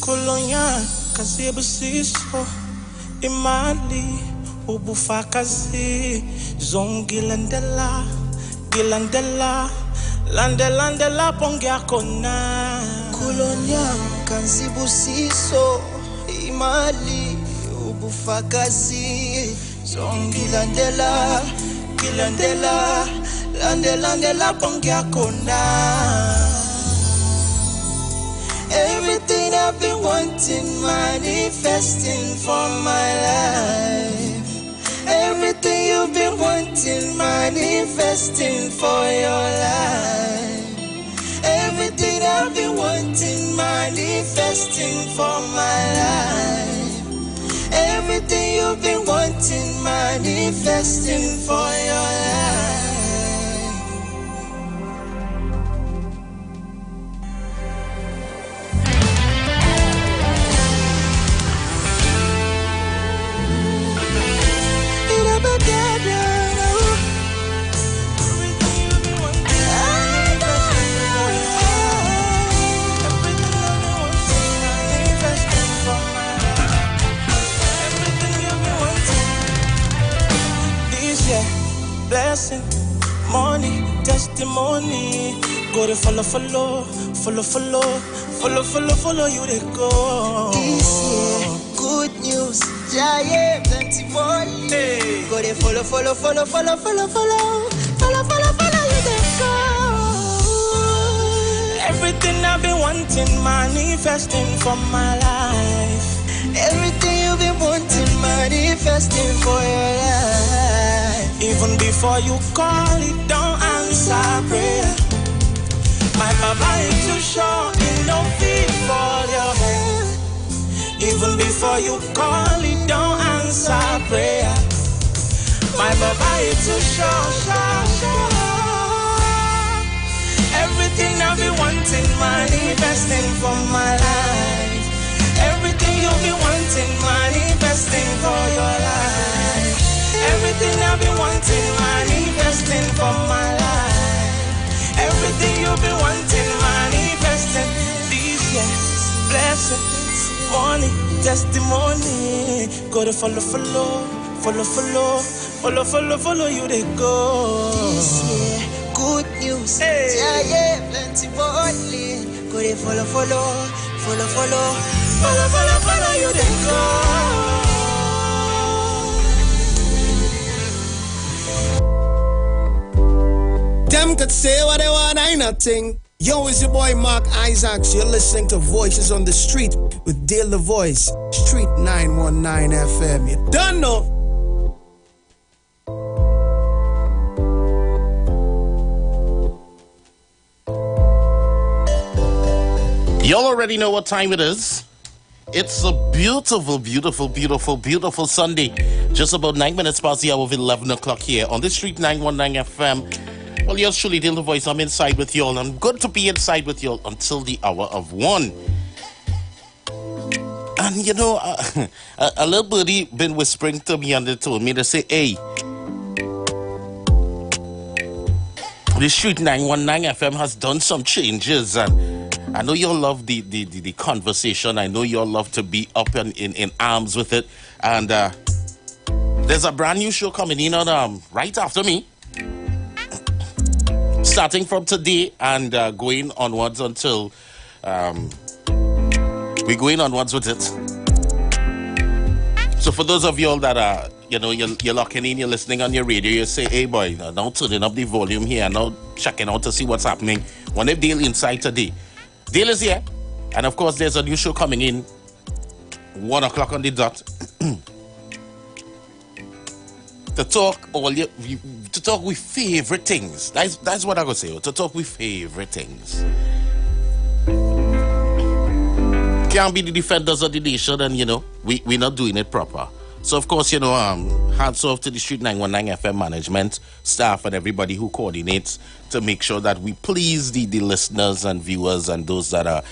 Kolonya kazibusiso imali ubufakazi zongilandela gilandela landelandela pongyakona. Kolonya kazibusiso imali ubufakazi zongilandela gilandela landelandela pongyakona. Everything I've been wanting, manifesting for my life. Everything you've been wanting, manifesting for your life. Everything I've been wanting, manifesting for my life. Everything you've been wanting, manifesting for your life. Blessing, money, testimony. Go to follow you they go. This year, good news, giant plenty money. Hey. Go to follow you they go. Everything I've been wanting, manifesting for my life. Everything you've been wanting, manifesting for your life. Even before you call it, don't answer prayer. My Baba is too short, it no fit for your head. Even before you call it, don't answer prayer. My Baba is too short. Everything I've been wanting, manifesting for my life. Everything you've been wanting, manifesting for your life. Everything I've been wanting, manifesting for my life. Everything you've been wanting, manifesting. These years, blessings, money, testimony. Go to follow you they go. This year, good news, giant plenty money. Go to follow you they go. Them could say what they want, I nothing. Yo, it's your boy Mark Isaacs. You're listening to Voices on the Street with Dale the Voice, Street 919 FM. You done know. Y'all already know what time it is. It's a beautiful Sunday. Just about 9 minutes past the hour of 11 o'clock here on the Street 919 FM. Well, yours truly, Dale the Voice. I'm inside with y'all. I'm good to be inside with y'all until the hour of 1. And you know, a little birdie been whispering to me and they told me to say, hey, the Street 919 FM has done some changes, and I know you'll love the conversation. I know you'll love to be up in arms with it. And there's a brand new show coming in on right after me. Starting from today and going onwards until we're going onwards with it. So for those of y'all that are, you know, you're locking in, you're listening on your radio, you say, hey boy, now turning up the volume here, now checking out to see what's happening. One of Dale inside today. Dale is here, and of course there's a new show coming in 1 o'clock on the dot to talk with favorite things. That's what I gotta say. To talk with favorite things. Can't be the defenders of the nation, and you know we're not doing it proper. So of course, you know, hats off to the Street 919 FM management, staff, and everybody who coordinates to make sure that we please the listeners and viewers and those that are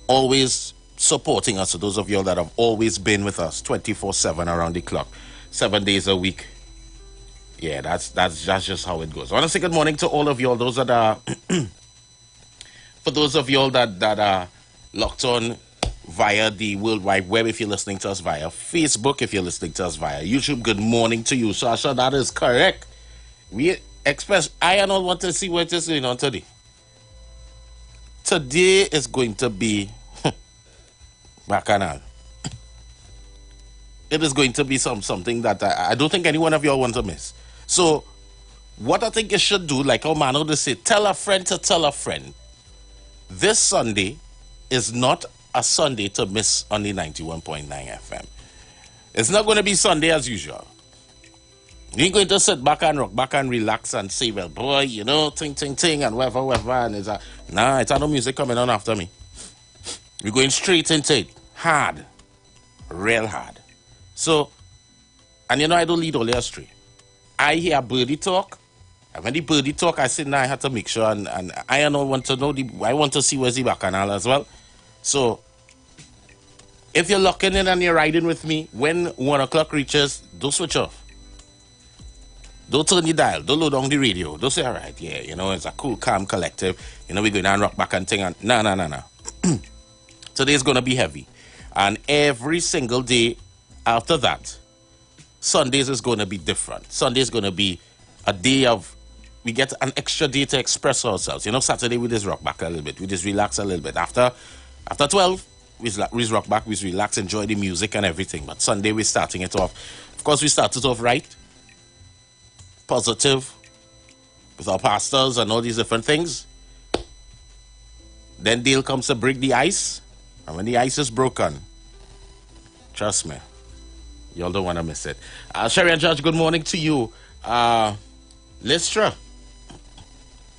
always supporting us. So those of you that have always been with us 24/7 around the clock, 7 days a week. Yeah, that's just how it goes. I want to say good morning to all of y'all. Those that are for those of y'all that are locked on via the World Wide Web if you're listening to us via Facebook, if you're listening to us via YouTube. Good morning to you, Sasha. That is correct. We express, I don't want to see what is going on today. Today is going to be bacchanal. It is going to be something that I don't think any one of y'all want to miss. So, what I think you should do, like our man would say, tell a friend to tell a friend. This Sunday is not a Sunday to miss on the 91.9 FM. It's not going to be Sunday as usual. You ain't going to sit back and rock back and relax and say, well, boy, you know, ting, ting, ting, and whatever, and it's no music coming on after me. We're going straight into it. Hard. Real hard. So, and you know, I don't lead all astray. I hear birdie talk. And when the birdie talk, I said, I have to make sure, and I don't want to know, I want to see where's the bacchanal as well. So, if you're locking in and you're riding with me, when 1 o'clock reaches, don't switch off. Don't turn the dial. Don't load down the radio. Don't say, all right, yeah, you know, it's a cool, calm collective. You know, we're going to rock back and thing. And no. Today's going to be heavy. And every single day after that, Sundays is going to be different. Sunday's going to be a day of, we get an extra day to express ourselves. You know, Saturday we just rock back a little bit. We just relax a little bit. After 12, we rock back, we relax, enjoy the music and everything. But Sunday we're starting it off. Of course, we started off right. Positive. With our pastors and all these different things. Then Dale comes to break the ice. And when the ice is broken, trust me, y'all don't want to miss it. Sherry and Judge, good morning to you. Listra,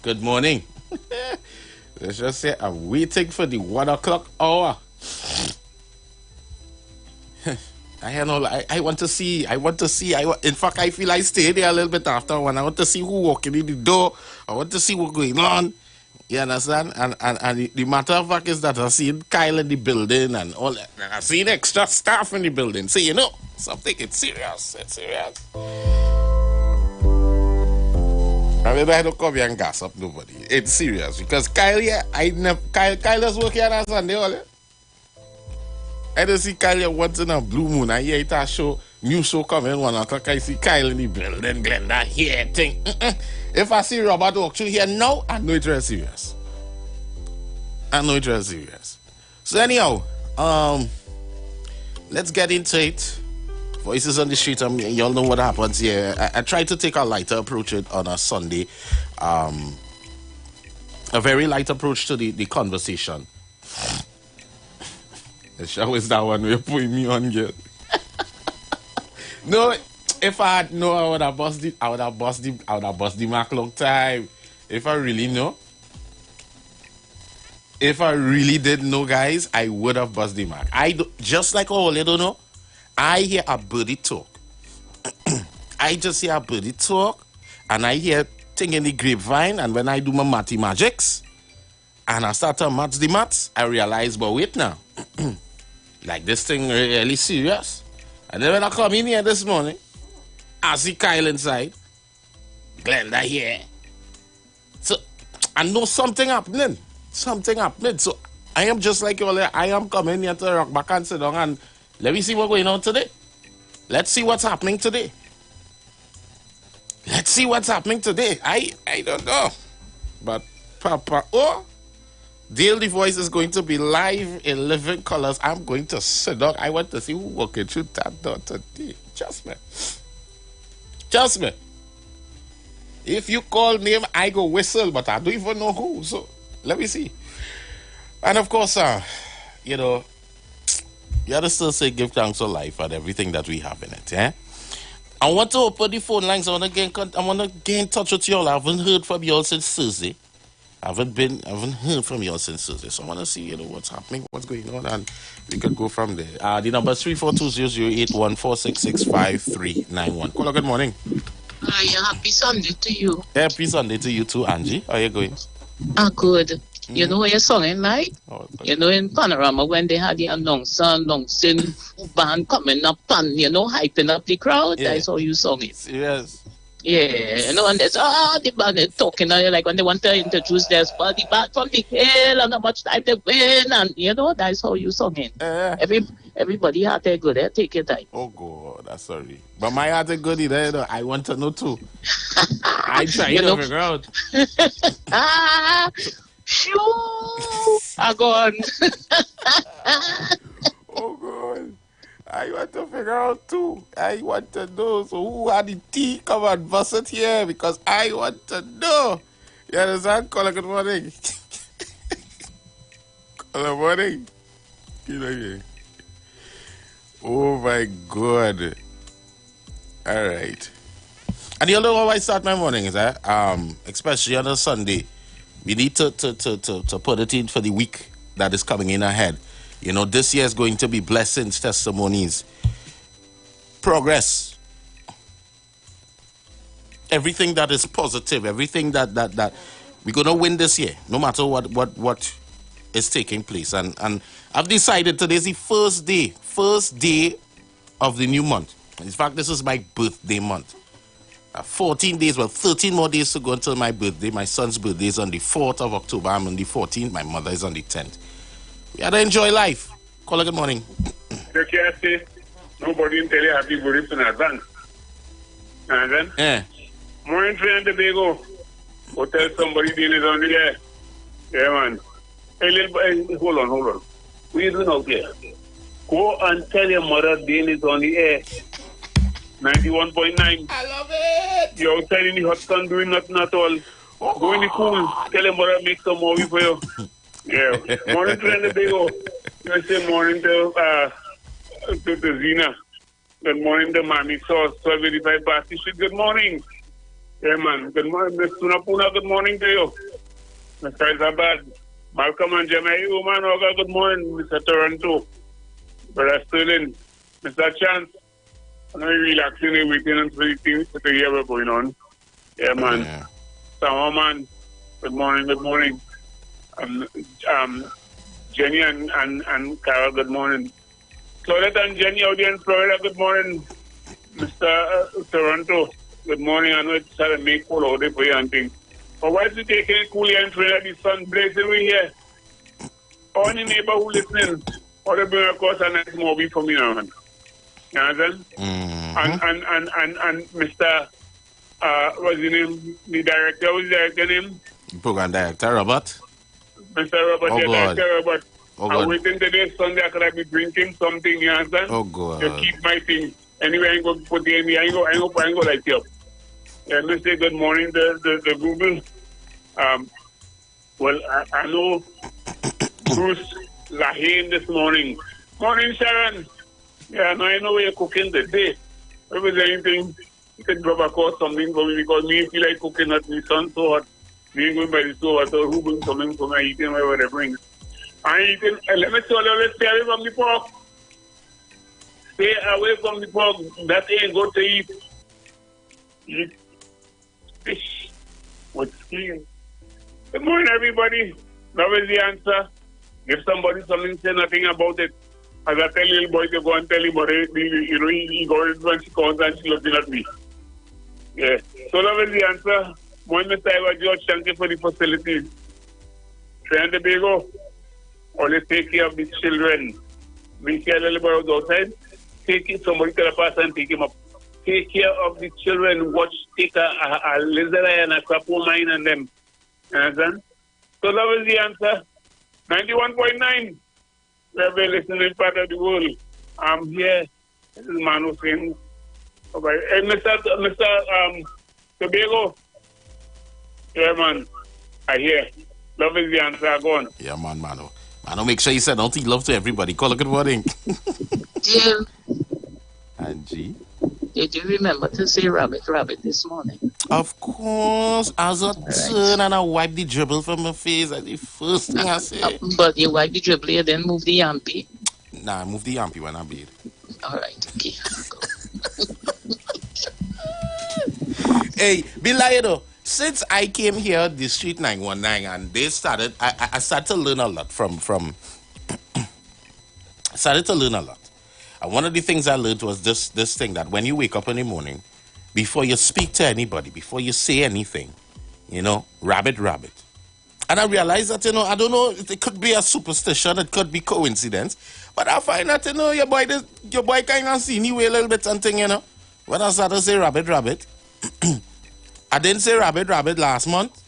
good morning. Let's just say I'm waiting for the 1 o'clock hour. I want to see. In fact, I feel I stay there a little bit after one. I want to see who walking in the door. I want to see what's going on. You understand? And the matter of fact is that I see Kyle in the building and all that. And I see the extra staff in the building. So, you know, something, it's serious. It's serious. I mean, I don't come here and gossip nobody. It's serious. Because Kyle here, Kyle is working on Sunday, all right? I don't see Kyle here once in a blue moon. I hear it a show, new show coming 1 o'clock. I see Kyle in the building, Glenda here, thing. If I see Robert walk through here now, I know it's real serious. So anyhow, let's get into it. Voices on the street, y'all know what happens here. I try to take a lighter approach on a Sunday. A very light approach to the conversation. The show is that one way putting me on, girl. No, if I had known, I would have bust the mark long time. If I really know. If I really did know, guys, I would have bust the mark. Just like all you don't know, I hear a birdie talk. I just hear a birdie talk, and I hear thing in the grapevine, and when I do my mathy magics, and I start to match the maths, I realize, but wait now. Like this thing really serious. And then when I come in here this morning, I see Kyle inside. Glenda here. So I know something happening. So I am just like you all. I am coming here to rock back and sit down and let me see what's going on today. Let's see what's happening today. I don't know. But Papa, Dale the Voice is going to be live in living colors. I'm going to sit down. I want to see who walking through that door today. Just me. If you call name, I go whistle, but I don't even know who. So let me see. And of course, you know, you have to still say give thanks for life and everything that we have in it. Eh? I want to open the phone lines. I want to get in touch with y'all. I haven't heard from y'all since Thursday. I haven't heard from y'all since Thursday. So I want to see, you know, what's happening, what's going on, and we could go from there. The number is 342-008-146-65391. Caller, good morning. Hi, happy Sunday to you. Happy Sunday to you too, Angie. How are you going? Good. You know what you're singing like? You know, in Panorama, when they had the announcing band coming up and, you know, hyping up the crowd, that's how you sung it. Yes. Yeah, and there's the band is talking, like when they want to introduce their body back from the hill and how much time they win, and that's how you sung it. Everybody had their good, take your time. Oh God, that's sorry. But my heart is good, I want to know too. I try to figure out. Shoo! I gone. Oh God. I want to figure out too. I want to know. So who had the tea? Come and bust it here because I want to know. You understand? Call good morning. Good morning. Oh my God. All right. And you know how I start my morning is that especially on a Sunday, we need to put it in for the week that is coming in ahead. This year is going to be blessings, testimonies, progress. Everything that is positive, everything that we're going to win this year, no matter what is taking place. And I've decided today is the first day of the new month. In fact, this is my birthday month. 14 days, 13 more days to go until my birthday. My son's birthday is on the 4th of October. I'm on the 14th. My mother is on the 10th. We gotta enjoy life. Call her good morning. You can't say nobody can tell you happy birthday in advance. And then? Yeah. Morning, friend, they go. Go tell somebody Dean is on the air. Yeah, man. Hey, little boy, hold on. What are you doing out there? Go and tell your mother Dean is on the air. 91.9. I love it. You're outside in the hot sun doing nothing at all. Oh. Go in the cool. Tell your mother make some movie for you. Yeah. Morning, friend, they go. You say morning to Zina. Good morning to Mommy Sauce, 1285 Basti Street. Good morning. Yeah, man. Good morning, Miss Sunapuna. Good morning to you. Mr. Zabad. Malcolm and Jamai. Oman Oga. Good morning, Mr. Toronto. Brother Sterling. Mr. Chance. I'm relaxing and waiting until the things to hear what's going on. Yeah, man. Yeah. Man. Good morning. Jenny and Carol, good morning. Claudette and Jenny out there in Florida, good morning. Mr. Toronto, good morning. I know it's trying to make cool out there for you and things. But why is it taking it cool here in Florida? The sun blazing we here. All the neighbor who listening, all the bring across a nice movie for me now, man. You understand? Mm-hmm. And Mr. What's his name? The director, what's the director name? Program director, Robert. Mr. Robert, oh, God. Director Robert. Oh, I'm waiting today Sunday. I could be drinking something, you understand? Oh, God. To keep my thing. Anyway, I ain't going to put the end. I ain't going to light you up. And let's say good morning to the Google. Well, I know Bruce Lahane this morning. Morning, Sharon. Yeah, now I know where you're cooking today. If there's anything, you can drop a call something for me because me feel like cooking at the sun so hot. Me ain't going by the store. I thought who brings something for me eating whatever they bring. I eating. Let me tell you, let's stay away from the pork. Stay away from the pork. That ain't good to eat. Eat fish with skin. Good morning, everybody. Love is the answer. If somebody something, say nothing about it. As I tell little boy to go and tell him, but he goes when she comes and she's looking at me. Yeah. So love is the answer. Morning, Mr. Iwer George, thank you for the facilities. Friend the Bago, always take care of the children. We care a little boy outside. Take it, somebody tell a person and take him up. Take care of the children. Watch, take a lizard and a crapo mine and them. You understand? So love is the answer. 91.9. We're listening part of the world. I'm here. This is Manu saying. Okay. Hey, Mr. Tobago. Yeah, man. I hear. Love is the answer. Go on. Yeah, man, Manu. Manu, make sure you send out love to everybody. Call a good morning. Jim. Angie. Did you remember to say rabbit this morning? Of course. As I turn and I wipe the dribble from my face, that's the first thing I say. But you wipe the dribble and then move the yampy? Nah, I move the yampy when I bathe. All right, okay. Hey, Bilayedo, since I came here, the Street 919, and they started, I started to learn a lot from I started to learn a lot. And one of the things I learned was this thing that when you wake up in the morning, before you speak to anybody, before you say anything, rabbit. And I realize that, I don't know, it could be a superstition, it could be coincidence, but I find that, your boy kind of see me a little bit something, When I started to say rabbit, I didn't say rabbit last month,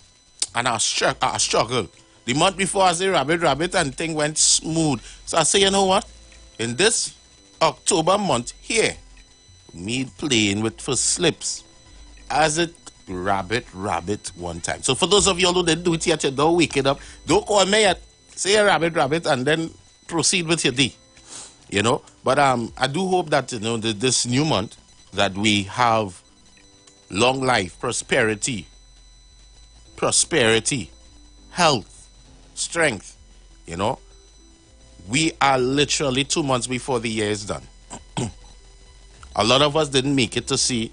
and I struggled. The month before I say rabbit, and thing went smooth. So I say, you know what? In this October month here, me playing with for slips, as it rabbit one time. So for those of you who didn't do it yet, you don't wake it up. Don't call me yet. Say rabbit, and then proceed with your day. But I do hope that this new month that we have long life, prosperity, health, strength. We are literally 2 months before the year is done. A lot of us didn't make it to see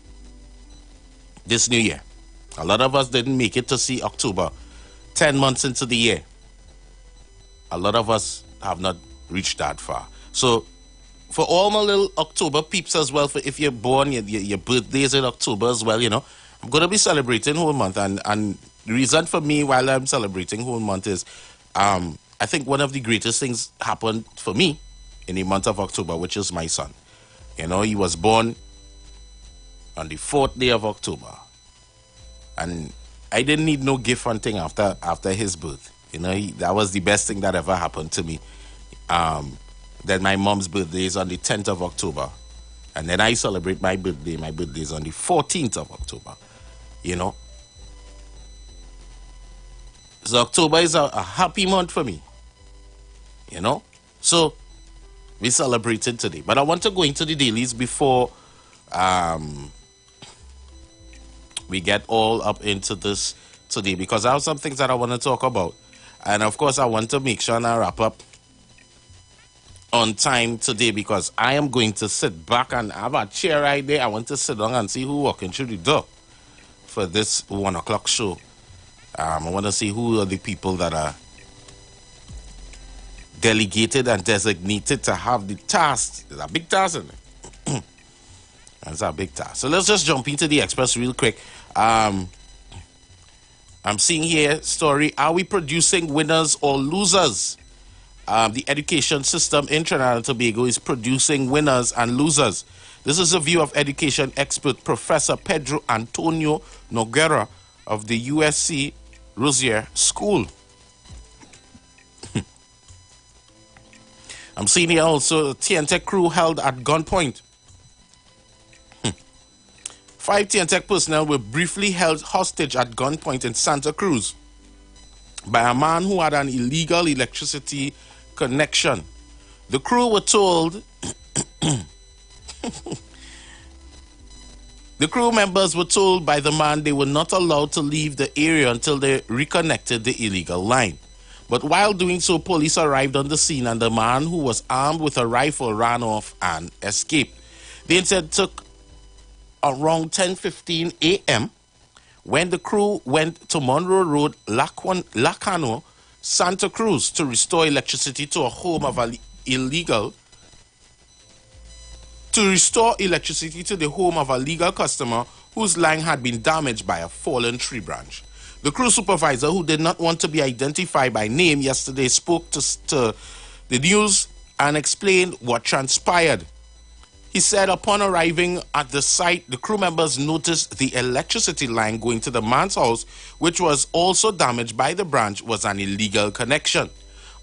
this new year. A lot of us didn't make it to see October, 10 months into the year. A lot of us have not reached that far. So for all my little October peeps as well, for if you're born, your birthday is in October as well, I'm going to be celebrating whole month. And the reason for me while I'm celebrating whole month is I think one of the greatest things happened for me in the month of October, which is my son. He was born on the 4th day of October. And I didn't need no gift hunting after his birth. That was the best thing that ever happened to me. Then my mom's birthday is on the 10th of October. And then I celebrate my birthday. My birthday is on the 14th of October. So October is a happy month for me. So we celebrated today. But I want to go into the dailies before we get all up into this today, because I have some things that I want to talk about. And of course, I want to make sure I wrap up on time today, because I am going to sit back and have a chair right there. I want to sit down and see who walking through the door for this 1 o'clock show. I want to see who are the people that are delegated and designated to have the task. There's a big task in it. That's a big task. So let's just jump into the Express real quick. I'm seeing here story, are we producing winners or losers? The education system in Trinidad and Tobago is producing winners and losers. This is a view of education expert Professor Pedro Antonio Noguera of the USC Rosier School. I'm seeing here also a TNTech crew held at gunpoint. 5 TNTech personnel were briefly held hostage at gunpoint in Santa Cruz by a man who had an illegal electricity connection. The crew were told the crew members were told by the man they were not allowed to leave the area until they reconnected the illegal line. But while doing so, police arrived on the scene and the man, who was armed with a rifle, ran off and escaped. The incident took around 10:15 a.m. when the crew went to Monroe Road, Lacano, Santa Cruz to restore electricity to a home of the home of a legal customer whose line had been damaged by a fallen tree branch. The crew supervisor, who did not want to be identified by name, yesterday spoke to the news and explained what transpired. He said upon arriving at the site, the crew members noticed the electricity line going to the man's house, which was also damaged by the branch, was an illegal connection.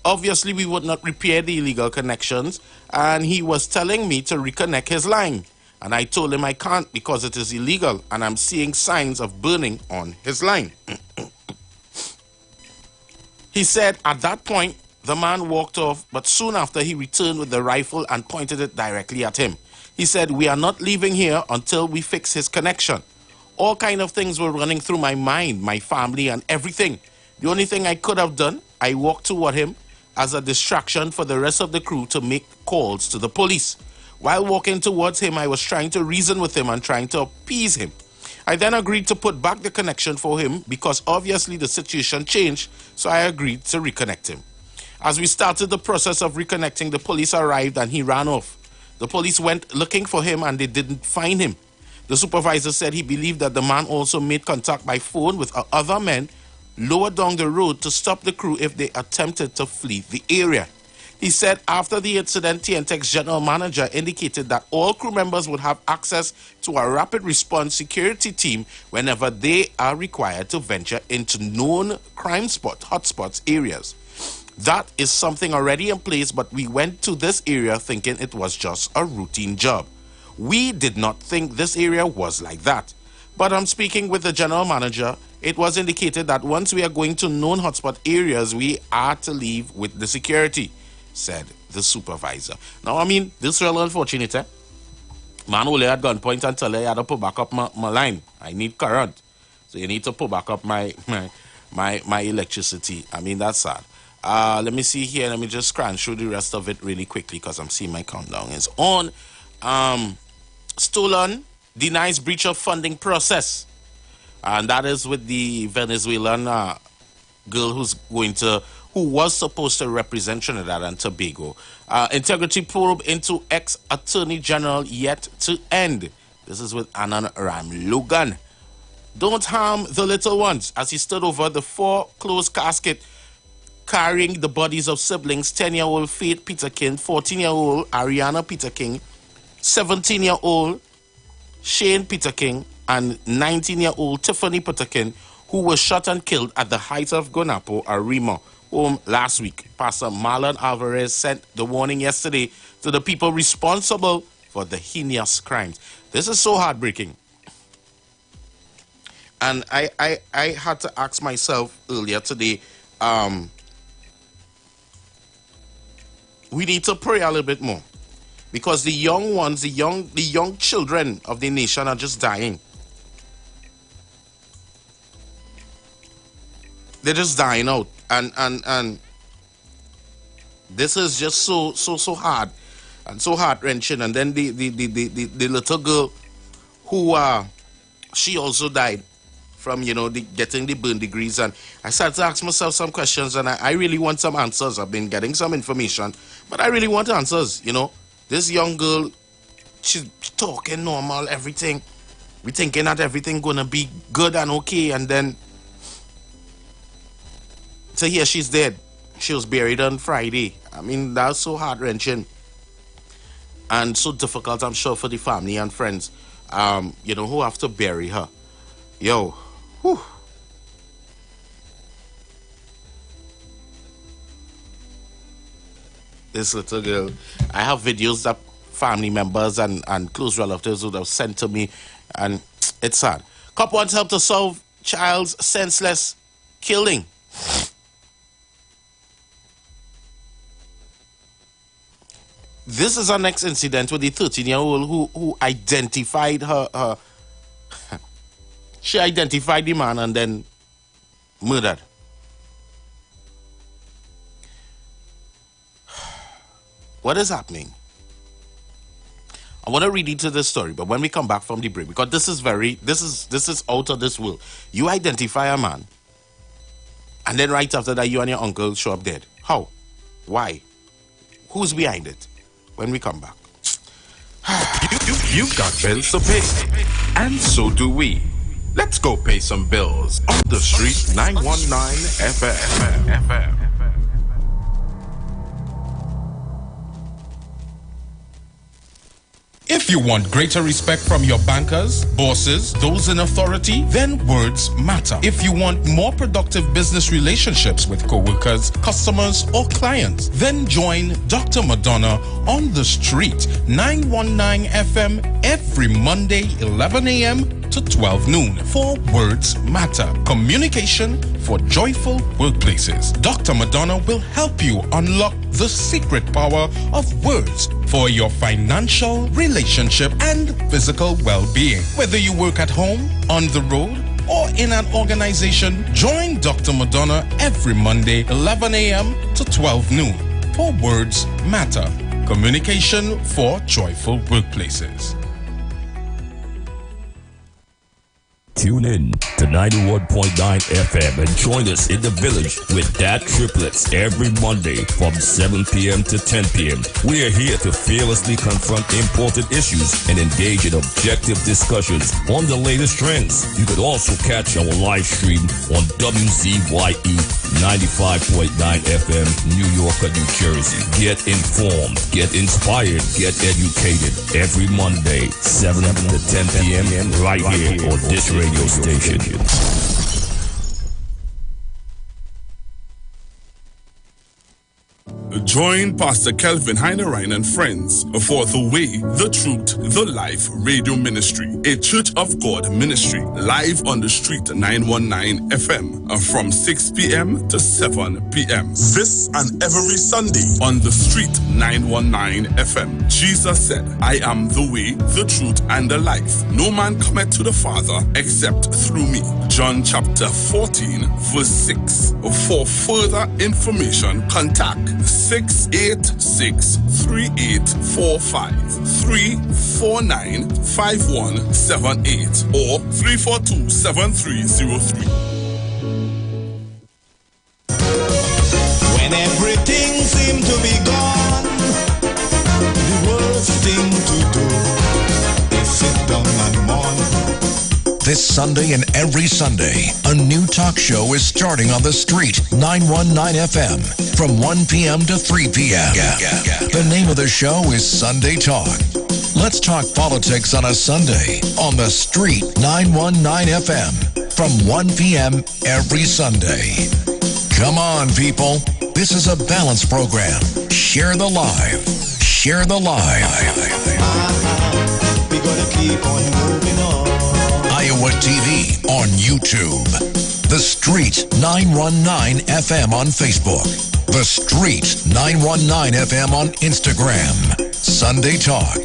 Obviously, we would not repair the illegal connections, and he was telling me to reconnect his line. And I told him I can't because it is illegal, and I'm seeing signs of burning on his line. He said at that point, the man walked off, but soon after he returned with the rifle and pointed it directly at him. He said, "We are not leaving here until we fix his connection." All kind of things were running through my mind, my family and everything. The only thing I could have done, I walked toward him as a distraction for the rest of the crew to make calls to the police. While walking towards him, I was trying to reason with him and trying to appease him. I then agreed to put back the connection for him because obviously the situation changed, so I agreed to reconnect him. As we started the process of reconnecting, the police arrived and he ran off. The police went looking for him and they didn't find him. The supervisor said he believed that the man also made contact by phone with other men lower down the road to stop the crew if they attempted to flee the area. He said after the incident, TNT's general manager indicated that all crew members would have access to a rapid response security team whenever they are required to venture into known crime hotspots areas. That is something already in place, but we went to this area thinking it was just a routine job. We did not think this area was like that. But I'm speaking with the general manager. It was indicated that once we are going to known hotspot areas, we are to leave with the security, said the supervisor. Now, I mean, this is really unfortunate, eh? Man only had gunpoint and tell her I had to put back up my line. I need current. So you need to put back up my electricity. I mean, that's sad. Let me see here. Let me just scroll through the rest of it really quickly because I'm seeing my countdown is on. Stolen denies breach of funding process. And that is with the Venezuelan girl who was supposed to represent Trinidad and Tobago. Integrity probe into ex-attorney general yet to end. This is with Annan Ram Logan. Don't harm the little ones, as he stood over the 4 closed casket carrying the bodies of siblings 10-year-old Faith Peterkin, 14-year-old Ariana Peterkin, 17-year-old Shane Peterkin, and 19-year-old Tiffany Peterkin, who was shot and killed at the height of Guanapo, Arima, home last week. Pastor Marlon Alvarez sent the warning yesterday to the people responsible for the heinous crimes. This is so heartbreaking. And I had to ask myself earlier today, we need to pray a little bit more. Because the young ones, the young children of the nation are just dying. They're just dying out. And this is just so hard and so heart-wrenching. And then the little girl who she also died from, getting the burn degrees. And I started to ask myself some questions, and I really want some answers. I've been getting some information, but I really want answers, This young girl, she's talking normal, everything. We thinking that everything gonna be good and okay, and then so here she's dead. She was buried on Friday. I mean, that's so heart-wrenching and so difficult, I'm sure, for the family and friends, who have to bury her. Yo, whew. This little girl, I have videos that family members and close relatives would have sent to me, and it's sad. Cop wants help to solve child's senseless killing. This is our next incident with the 13-year-old who identified her. She identified the man and then murdered. What is happening? I want to read into this story, but when we come back from the break, because this is out of this world. You identify a man, and then right after that, you and your uncle show up dead. How? Why? Who's behind it? When we come back. You've got bills to pay, and so do we. Let's go pay some bills on the street 919 FM. If you want greater respect from your bankers, bosses, those in authority, then words matter. If you want more productive business relationships with co-workers, customers, or clients, then join Dr. Madonna on the street 919 FM every Monday 11 a.m. to 12 noon for Words Matter. Communication for joyful workplaces. Dr. Madonna will help you unlock the secret power of words for your financial, relationship, and physical well-being. Whether you work at home, on the road, or in an organization, join Dr. Madonna every Monday, 11 a.m. to 12 noon for Words Matter. Communication for joyful workplaces. Tune in to 91.9 FM and join us in the village with Dad Triplets every Monday from 7 p.m. to 10 p.m. We are here to fearlessly confront important issues and engage in objective discussions on the latest trends. You could also catch our live stream on WZYE 95.9 FM, New York, New Jersey. Get informed, get inspired, get educated every Monday, 7 to 10 p.m. right here on this radio station. Join Pastor Kelvin Heinerine and friends for The Way, The Truth, The Life Radio Ministry, a Church of God ministry, live on the street 919 FM from 6 p.m. to 7 p.m. This and every Sunday on the street 919 FM. Jesus said, I am the way, the truth, and the life. No man cometh to the Father except through me. John chapter 14, verse 6. For further information, contact 686-3845, 349-5178, or 342-7303. When everything seemed to be gone, the worst thing to do is sit down and mourn. This Sunday and every Sunday, a new talk show is starting on the street, 919 FM, from 1 p.m. to 3 p.m. The name of the show is Sunday Talk. Let's talk politics on a Sunday on the street, 919 FM, from 1 p.m. every Sunday. Come on, people. This is a balanced program. Share the live. Share the live. We're gonna keep on moving on. Iowa TV on YouTube. The Street 919 FM on Facebook. The Street 919 FM on Instagram. Sunday Talk.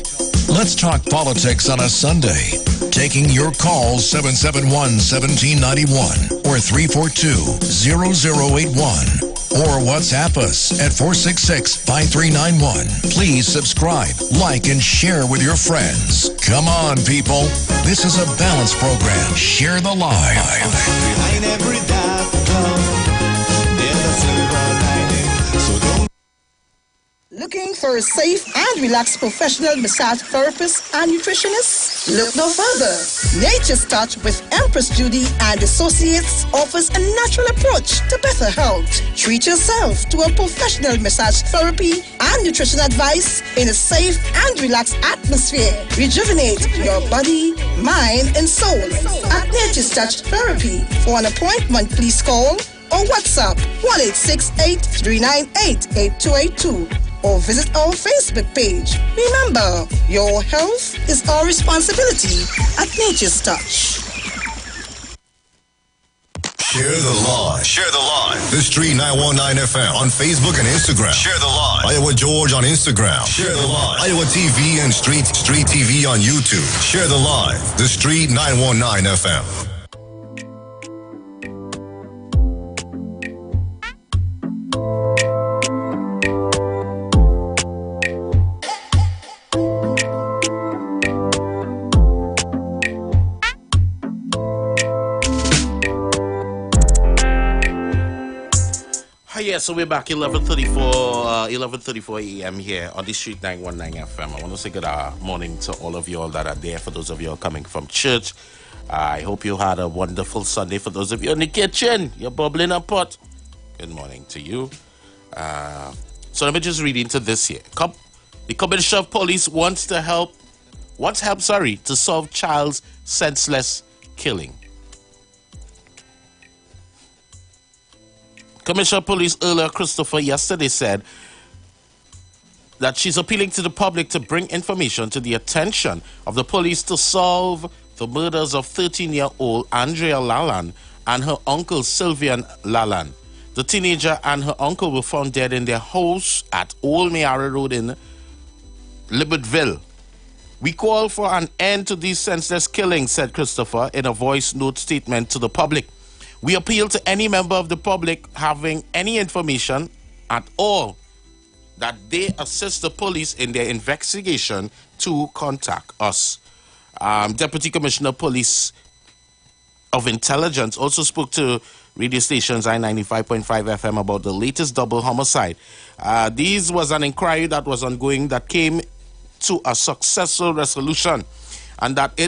Let's talk politics on a Sunday. Taking your calls 771-1791 or 342-0081. Or WhatsApp us at 466-5391. Please subscribe, like, and share with your friends. Come on, people. This is a balanced program. Share the live. Behind every dark cloud, there's a silver lining. So don't. Looking for a safe and relaxed professional massage therapist and nutritionist? Look no further. Nature's Touch with Empress Judy and Associates offers a natural approach to better health. Treat yourself to a professional massage therapy and nutrition advice in a safe and relaxed atmosphere. Rejuvenate your body, mind, and soul at Nature's Touch Therapy. For an appointment, please call or WhatsApp 1-868-398-8282. or visit our Facebook page. Remember, your health is our responsibility at Nature's Touch. Share the live. Share the live. The Street 919 FM on Facebook and Instagram. Share the live. Iowa George on Instagram. Share the live. Iowa TV and Street TV on YouTube. Share the live. The Street 919 FM. Yeah, so we're back 11:34 a.m. here on the Street 919 FM. I want to say good morning to all of you all that are there. For those of you all coming from church, I hope you had a wonderful Sunday. For those of you in the kitchen, you're bubbling a pot. Good morning to you. So let me just read into this here. The Commissioner of Police wants help to solve child's senseless killing. Commissioner of Police earlier, Christopher, yesterday said that she's appealing to the public to bring information to the attention of the police to solve the murders of 13-year-old Andrea Lallan and her uncle Sylvian Lallan. The teenager and her uncle were found dead in their house at Old Mayara Road in Libertyville. We call for an end to these senseless killings, said Christopher in a voice note statement to the public. We appeal to any member of the public having any information at all that they assist the police in their investigation to contact us. Deputy Commissioner of Police of Intelligence also spoke to radio stations I-95.5 FM about the latest double homicide. These was an inquiry that was ongoing that came to a successful resolution, and that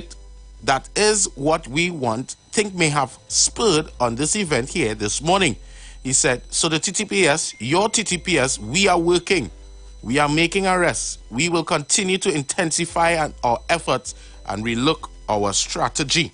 is what we think may have spurred on this event here this morning. He said, so the TTPS, your TTPS, we are working. We are making arrests. We will continue to intensify our efforts and relook our strategy.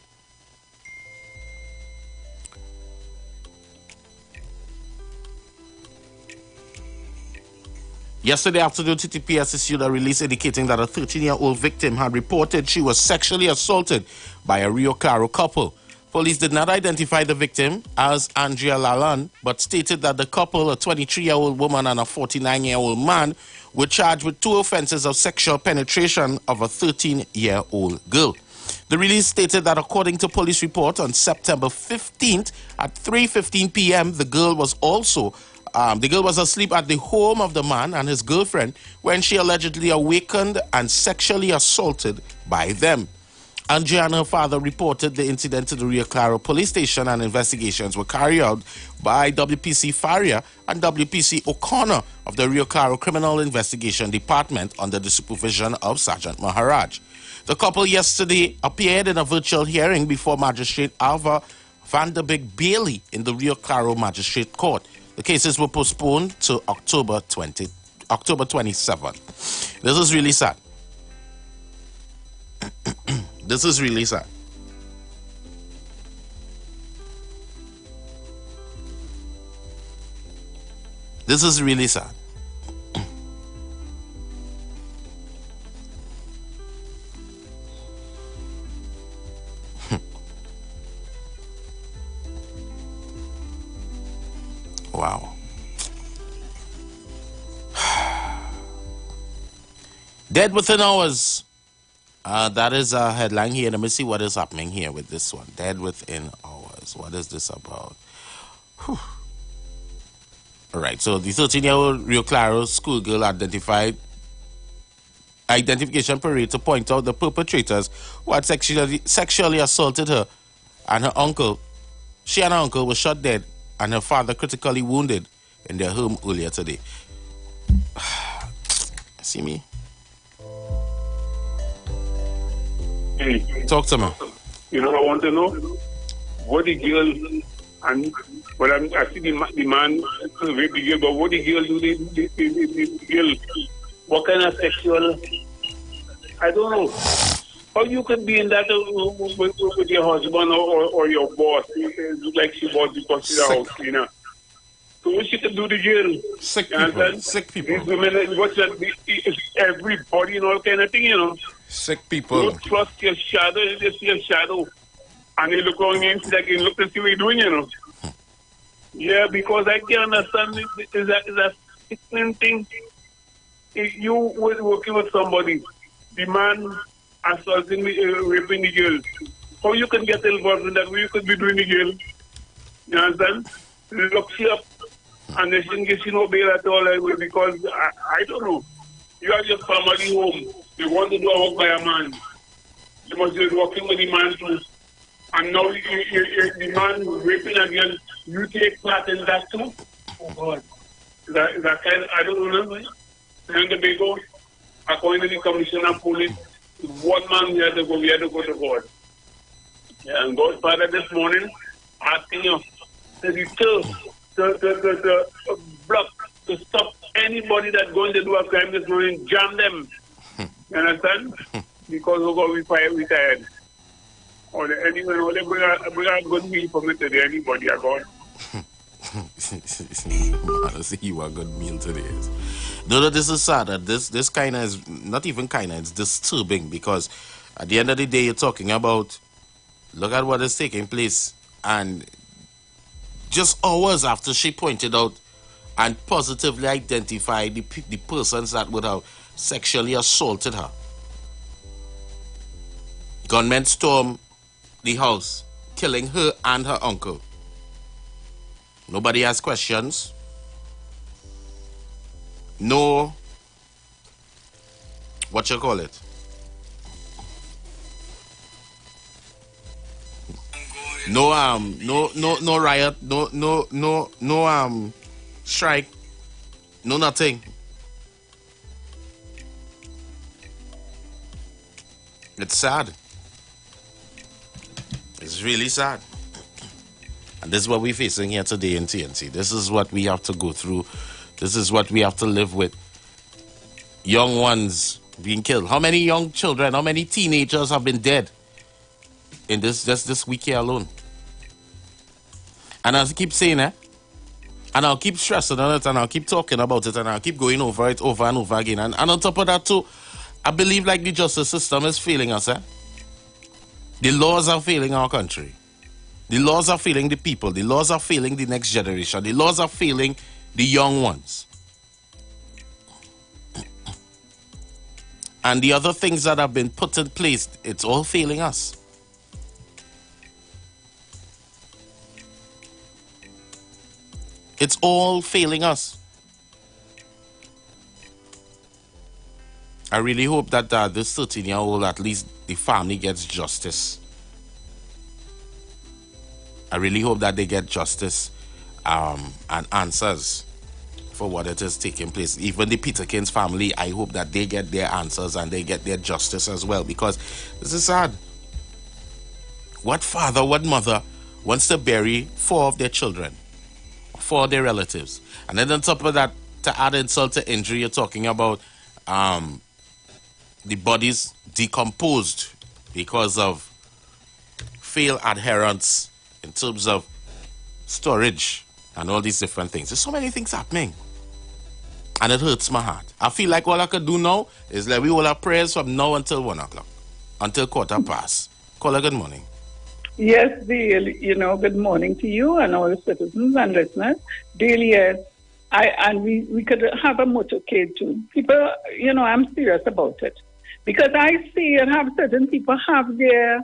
Yesterday afternoon, TTPS issued a release indicating that a 13-year-old victim had reported she was sexually assaulted by a Rio Claro couple. Police did not identify the victim as Andrea Lalan, but stated that the couple, a 23-year-old woman and a 49-year-old man, were charged with 2 offenses of sexual penetration of a 13-year-old girl. The release stated that according to police report on September 15th at 3:15 p.m., the girl was asleep at the home of the man and his girlfriend when she allegedly awakened and sexually assaulted by them. Andrea and her father reported the incident to the Rio Claro police station, and investigations were carried out by WPC Faria and WPC O'Connor of the Rio Claro Criminal Investigation Department under the supervision of Sergeant Maharaj. The couple yesterday appeared in a virtual hearing before Magistrate Alva Vanderbeek Bailey in the Rio Claro Magistrate Court. The cases were postponed to October 27th. This is really sad. This is really sad. This is really sad. Wow. Dead within hours. That is a headline here. Let me see what is happening here with this one. Dead within hours. What is this about? Whew. All right. So the 13-year-old Rio Claro schoolgirl identification parade to point out the perpetrators who had sexually assaulted her and her uncle. She and her uncle were shot dead, and her father critically wounded in their home earlier today. See me? Hey, talk to me. You know, I want to know what the girl and I see the man rape the girl, but what the girl do? The girl, what kind of sexual? I don't know. How you could be in that with your husband or your boss, like she was because she's a house cleaner. So what she can do to jail? Sick people. Sick people. These women, what's that? Everybody and all kind of thing, you know. Sick people. Don't trust your shadow. You just see your shadow. And you look on him, like you look to see what you're doing, you know. Yeah, because I can't understand is a sickening thing. If you were working with somebody, the man assaulting, raping the girl, how you can get involved in that? What you could be doing the girl? You understand? Look she up, and they shouldn't get you no bail at all, because I don't know. You have your family home. You want to do a work by a man. You must be working with the man too. And now the man raping a girl, you take part in that too? Oh God. Is that kind of, I don't know. And the big one, according to the commissioner of police, one man we had to go to God. Yeah, and God Father this morning asking you to block, to stop anybody that's going to do a crime this morning, jam them. You understand? Because we're going to be retired. Or anyone, or they bring a good meal for me today, anybody are gone. Honestly, you are a good meal today. No, this is sad. This kind of is not even kind of, it's disturbing, because at the end of the day, you're talking about, look at what is taking place. And just hours after she pointed out and positively identified the persons that would have sexually assaulted her, gunmen stormed the house, killing her and her uncle. Nobody asked questions. No, what you call it? No riot, no strike, no nothing. It's sad. It's really sad. And this is what we're facing here today in TNT. This is what we have to go through. This is what we have to live with. Young ones being killed. How many young children, how many teenagers have been dead in this week here alone? And I'll keep saying it, and I'll keep stressing on it, and I'll keep talking about it, and I'll keep going over it over and over again. And on top of that too, I believe like the justice system is failing us. The laws are failing our country. The laws are failing the people. The laws are failing the next generation. The laws are failing the young ones. And the other things that have been put in place, it's all failing us. It's all failing us. I really hope that this 13-year-old, at least the family gets justice. I really hope that they get justice and answers for what it is taking place. Even the Peterkins family, I hope that they get their answers and they get their justice as well, because this is sad. What father, what mother wants to bury 4 of their children, 4 of their relatives? And then on top of that, to add insult to injury, you're talking about the bodies decomposed because of failed adherence in terms of storage and all these different things. There's so many things happening, and it hurts my heart. I feel like all I could do now is let we all our prayers from now until 1 o'clock, until 1:15. Caller, good morning. Yes, Dale, good morning to you and all the citizens and listeners. Dale, yes, we could have a motorcade too. People, I'm serious about it. Because I see and have certain people have their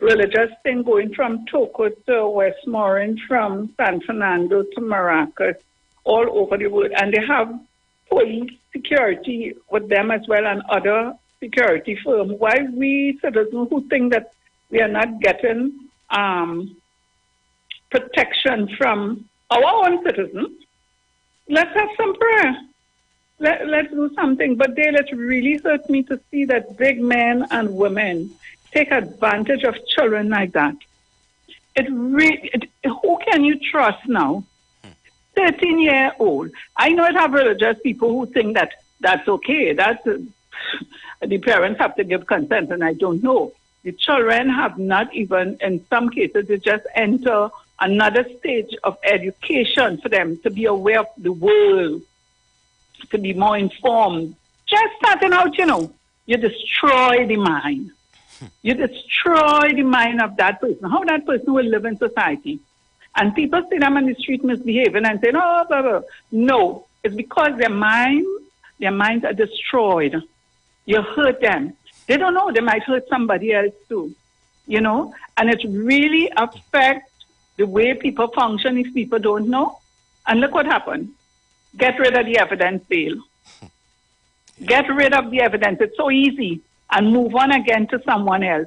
religious thing going from Toco to Westmoreland, from San Fernando to Maracas, all over the world. And they have police security with them as well and other security firms. Why we citizens who think that we are not getting protection from our own citizens, let's have some prayer. Let's do something. But Dale, it really hurts me to see that big men and women take advantage of children like that. Who can you trust now? 13-year-old. I know it have religious people who think that that's okay. That the parents have to give consent, and I don't know. The children have not even, in some cases, they just enter another stage of education for them to be aware of the world, to be more informed. Just starting out, you destroy the mind. You destroy the mind of that person, how that person will live in society. And people see them on the street misbehaving and say, no, blah, blah. No, it's because their minds are destroyed. You hurt them. They don't know, they might hurt somebody else too, and it really affects the way people function if people don't know. And look what happened. Get rid of the evidence, Dale. Get rid of the evidence. It's so easy. And move on again to someone else.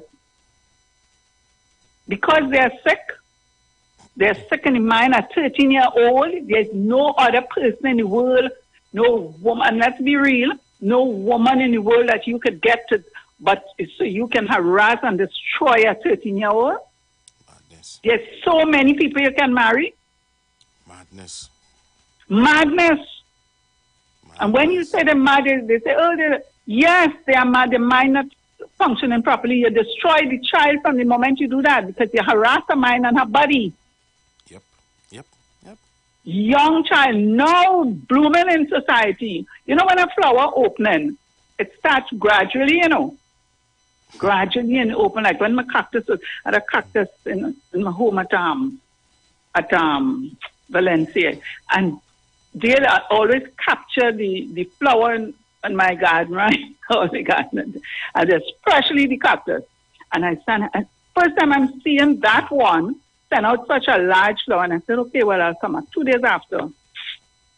Because they're sick in the mind. At 13-year-old, there's no other person in the world, no woman, and let's be real, no woman in the world that you could get to, but so you can harass and destroy a 13-year-old. Madness. There's so many people you can marry. Madness. And when you say they're mad, they say, yes, they are mad, their mind not functioning properly. You destroy the child from the moment you do that because you harass her mind and her body. Yep. Young child, now blooming in society. When a flower opening, it starts gradually, gradually and open. Like when my cactus was at a cactus in my home at Valencia, and they always capture the flower in my garden, right? Or the garden, and especially the cactus. And I stand. And first time I'm seeing that one send out such a large flower, and I said, okay, well, I'll come up 2 days after.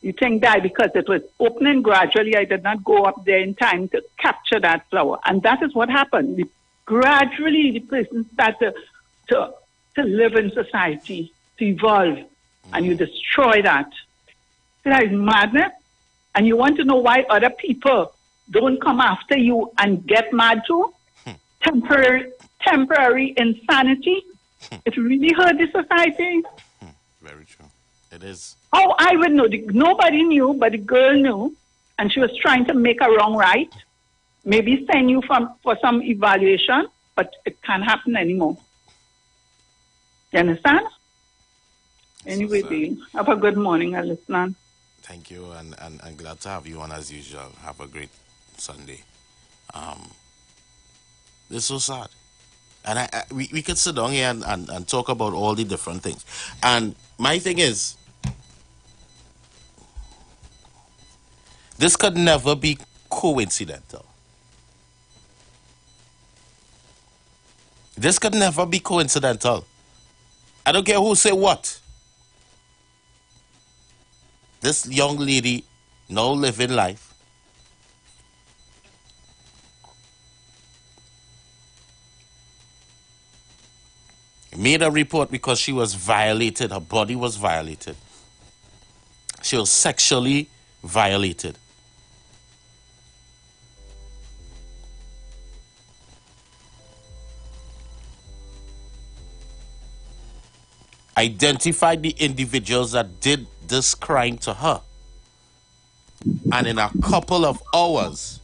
You think that because it was opening gradually, I did not go up there in time to capture that flower. And that is what happened. Gradually, the person started to to live in society, to evolve, and you destroy that. So that is madness. And you want to know why other people don't come after you and get mad too? Temporary insanity. It really hurt the society. Very true. It is. Oh, I would know. Nobody knew, but the girl knew, and she was trying to make a wrong right. Maybe send you for some evaluation, but it can't happen anymore. You understand? Anyway, Dean, have a good morning, listener. Thank you, and glad to have you on as usual. Have a great Sunday. It's so sad. And we could sit down here and talk about all the different things. And my thing is, this could never be coincidental. This could never be coincidental. I don't care who say what. This young lady now living life. Made a report because she was violated. Her body was violated. She was sexually violated. Identified the individuals that did this crime to her. And in a couple of hours,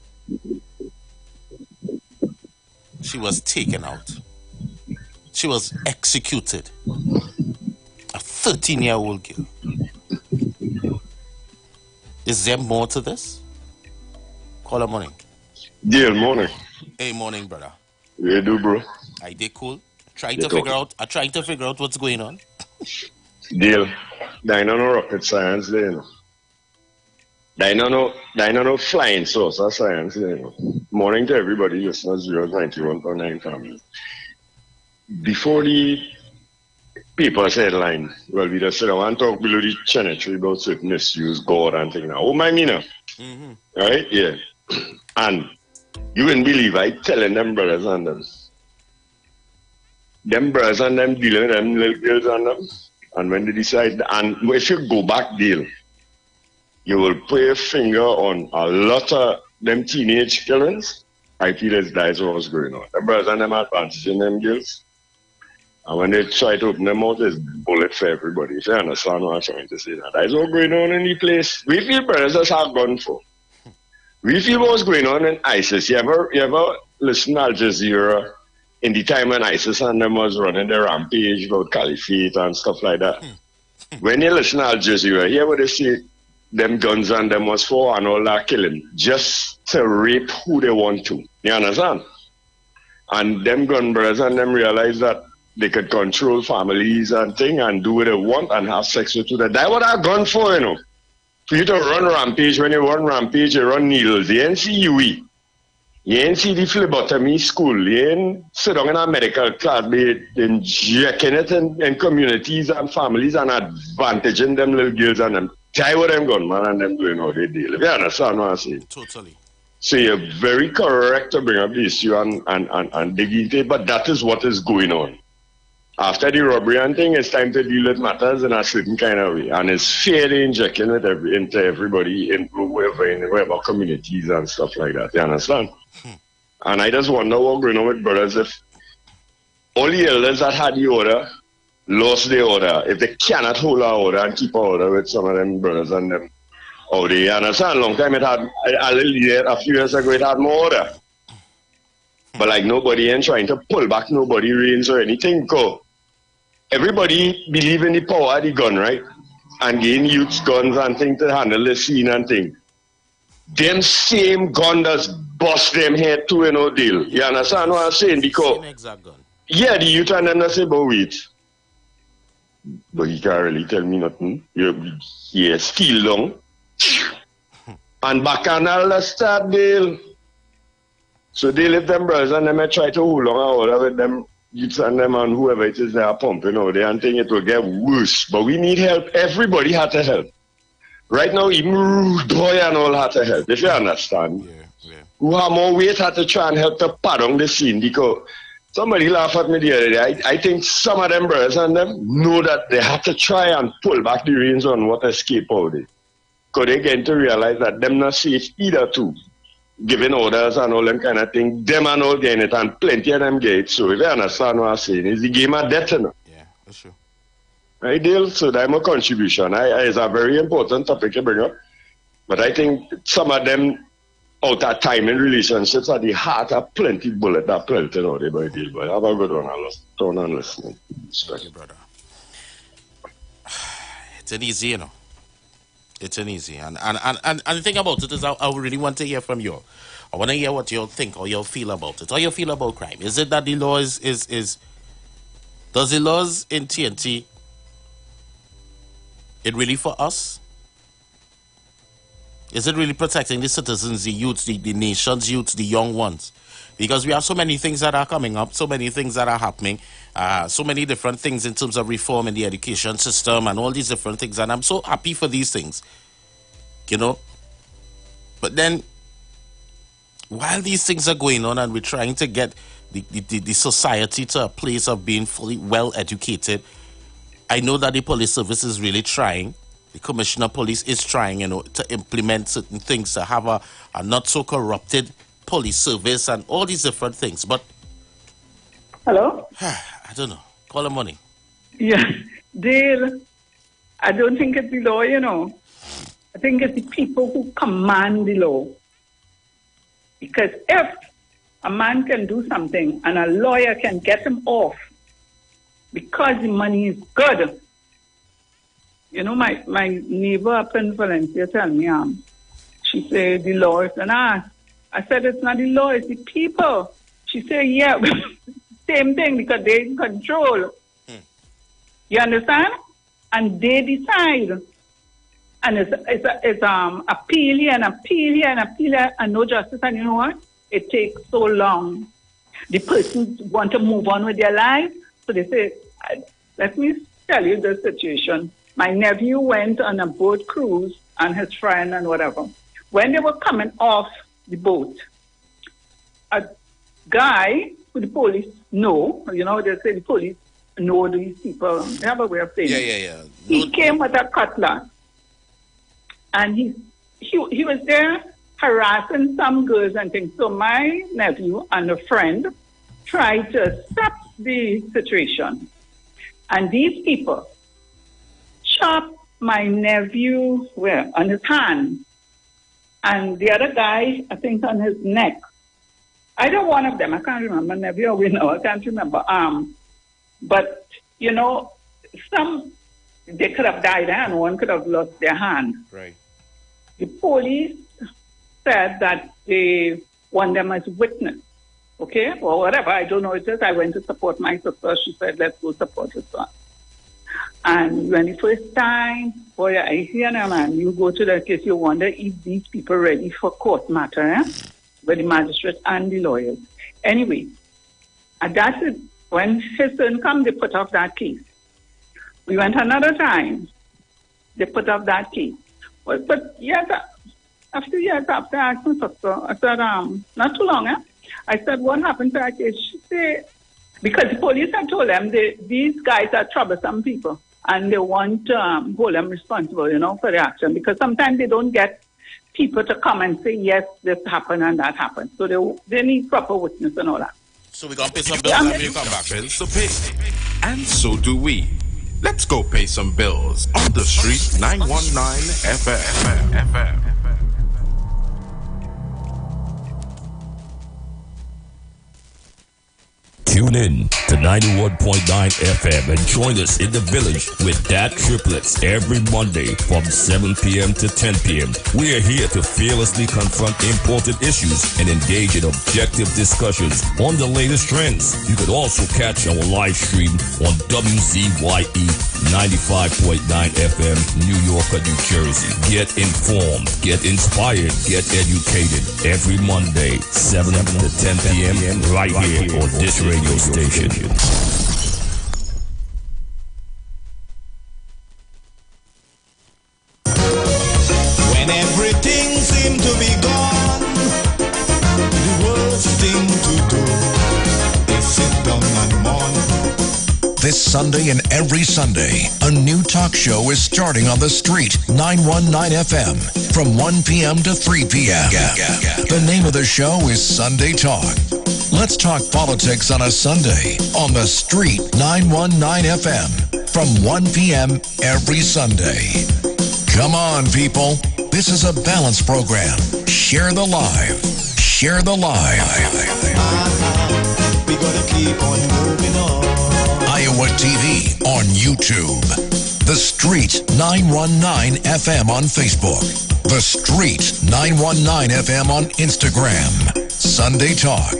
she was taken out. She was executed. A 13-year-old girl. Is there more to this? Call her morning. Dear morning. Hey, morning, brother. What you do, bro? I did cool. I'm trying to figure out what's going on. Deal. That no rocket science there, you know. That no flying source of science there, you know. Morning to everybody, listeners, 91.9 family. Before the paper's headline, well, we just said I want to talk below the channel about certain misuse, God and things now. Oh, my mina. Mm-hmm. Right? Yeah. And you wouldn't believe I telling them brothers and them brothers and them dealing with them little girls and them. And when they decide, and if you go back deal, you will put your finger on a lot of them teenage killings. I feel that's what's going on. The brothers and them advantage in them girls. And when they try to open them out, it's bullet for everybody. If you understand what I'm trying to say, that's what's going on in the place. We feel brothers just have gone for. We feel what's going on in ISIS. You ever listen to Al Jazeera in the time when ISIS and them was running their rampage about caliphate and stuff like that? When you listen to Al Jazeera, hear what they say, them guns and them was for and all that killing, just to rape who they want to. You understand? And them gun brothers and them realize that they could control families and thing and do what they want and have sex with them. That's what I've gone for, you know. For you to run rampage, when you run rampage, you run needles. You ain't see UE. You ain't see the phlebotomy school. You ain't sit down in a medical class. They injecting it in communities and families and advantaging them little girls and them. Try what them gun, man, and them doing all they deal. If you understand what I'm saying. Totally. So you're very correct to bring up the issue and dig into it, but that is what is going on. After the robbery and thing, it's time to deal with matters in a certain kind of way. And it's fairly injecting it into everybody in whatever communities and stuff like that. You understand? And I just wonder what's going on with brothers if all the elders that had the order lost the order. If they cannot hold our order and keep our order with some of them brothers and them. Oh, they understand? Long time it had, a few years ago, it had more order. But like nobody ain't trying to pull back nobody reins or anything. Go. Everybody believe in the power of the gun, right? And gain youths guns and things to handle the scene and thing. Them same gun does bust them head too, you know, deal. You understand what I'm saying? Because yeah, the youth and them they say, but wait. But he can't really tell me nothing. Yeah, steal long. And bacchanal the start deal. So they let them brothers and them try to hold on order with them youths and them and whoever it is they are pumping out there and think it will get worse. But we need help. Everybody had to help. Right now, even rude boy and all had to help, if you understand. Who have more weight had to try and help to pardon the scene because Somebody laughed at me the other day. I think some of them brothers and them know that they have to try and pull back the reins on what escape out there. Because they get to realize that them not safe either too. Giving orders and all them kind of thing. Them and all getting it and plenty of them get it. So if you understand what I'm saying, it's the game of death, you know. Yeah, that's true. Right, Dale? So that's my contribution. It's a very important topic to bring up. But I think some of them out of time in relationships at the heart of plenty bullet that plenty now they by deal. But have a good one, turn on listening. Thank you, brother. It's an easy, you know. It's an easy. And the thing about it is I really want to hear from you. I want to hear what you think or you feel about it. How you feel about crime. Is it that the law is does the laws in TNT it really for us? Is it really protecting the citizens, the youths, the nation's youths, the young ones? Because we have so many things that are coming up, so many things that are happening, so many different things in terms of reform in the education system and all these different things. And I'm so happy for these things, you know. But then, while these things are going on and we're trying to get the society to a place of being fully well educated, I know that the police service is really trying. The Commissioner of Police is trying, you know, to implement certain things, to have a not so corrupted police service and all these different things. But hello? I don't know. Call them money. Yeah, Dale, I don't think it's the law, you know. I think it's the people who command the law. Because if a man can do something and a lawyer can get him off because the money is good. You know, my neighbor up in Valencia tell me, she said the law is an ass. I said, it's not the law, it's the people. She said, yeah, same thing because they're in control. You understand? And they decide. And it's appeal here and appeal here and appeal here and no justice. And you know what? It takes so long. The person want to move on with their life. So they say, let me tell you the situation. My nephew went on a boat cruise and his friend and whatever. When they were coming off the boat, a guy who the police know, you know, they say the police know these people. They have a way of saying it. Yeah. He came with a cutlass. And he was there harassing some girls and things. So my nephew and a friend tried to stop the situation. And these people chopped my nephew on his hand. And the other guy, I think, on his neck. Either one of them, I can't remember, nephew or winner, I can't remember. But, you know, they could have died and one could have lost their hand. Right. The police said that they want them as witness, okay, or whatever. I don't know what it is. I went to support my sister. She said, let's go support her son. And when the first time, boy, I hear them, man, you go to the case, you wonder if these people ready for court matter, with the magistrate and the lawyers. Anyway, and that's it. When his son come, they put off that case. We went another time, they put off that case. But years after I asked my sister, I said, not too long, I said, what happened to that case? She said, because the police had told them these guys are troublesome people and they want to hold them responsible, you know, for the action. Because sometimes they don't get people to come and say, yes, this happened and that happened. So they need proper witness and all that. So we're going to pay some bills and we'll come back. Bills to pay. And so do we. Let's go pay some bills on the street 919 FM. Tune in to 91.9 FM and join us in the village with Dat Triplets every Monday from 7 p.m. to 10 p.m. We are here to fearlessly confront important issues and engage in objective discussions on the latest trends. You could also catch our live stream on WZYE 95.9 FM, New York, New Jersey. Get informed, get inspired, get educated every Monday, 7 to 10 p.m. right here on this radio station. When everything seemed to be gone, the worst thing to do is sit down Sunday and every Sunday, a new talk show is starting on the street, 919 FM, from 1 p.m. to 3 p.m. The name of the show is Sunday Talk. Let's talk politics on a Sunday on the street, 919 FM, from 1 p.m. every Sunday. Come on, people. This is a balanced program. Share the live. Share the live. We're gonna keep on moving on. Iowa TV on YouTube. The Street 919 FM on Facebook. The Street 919 FM on Instagram. Sunday Talk.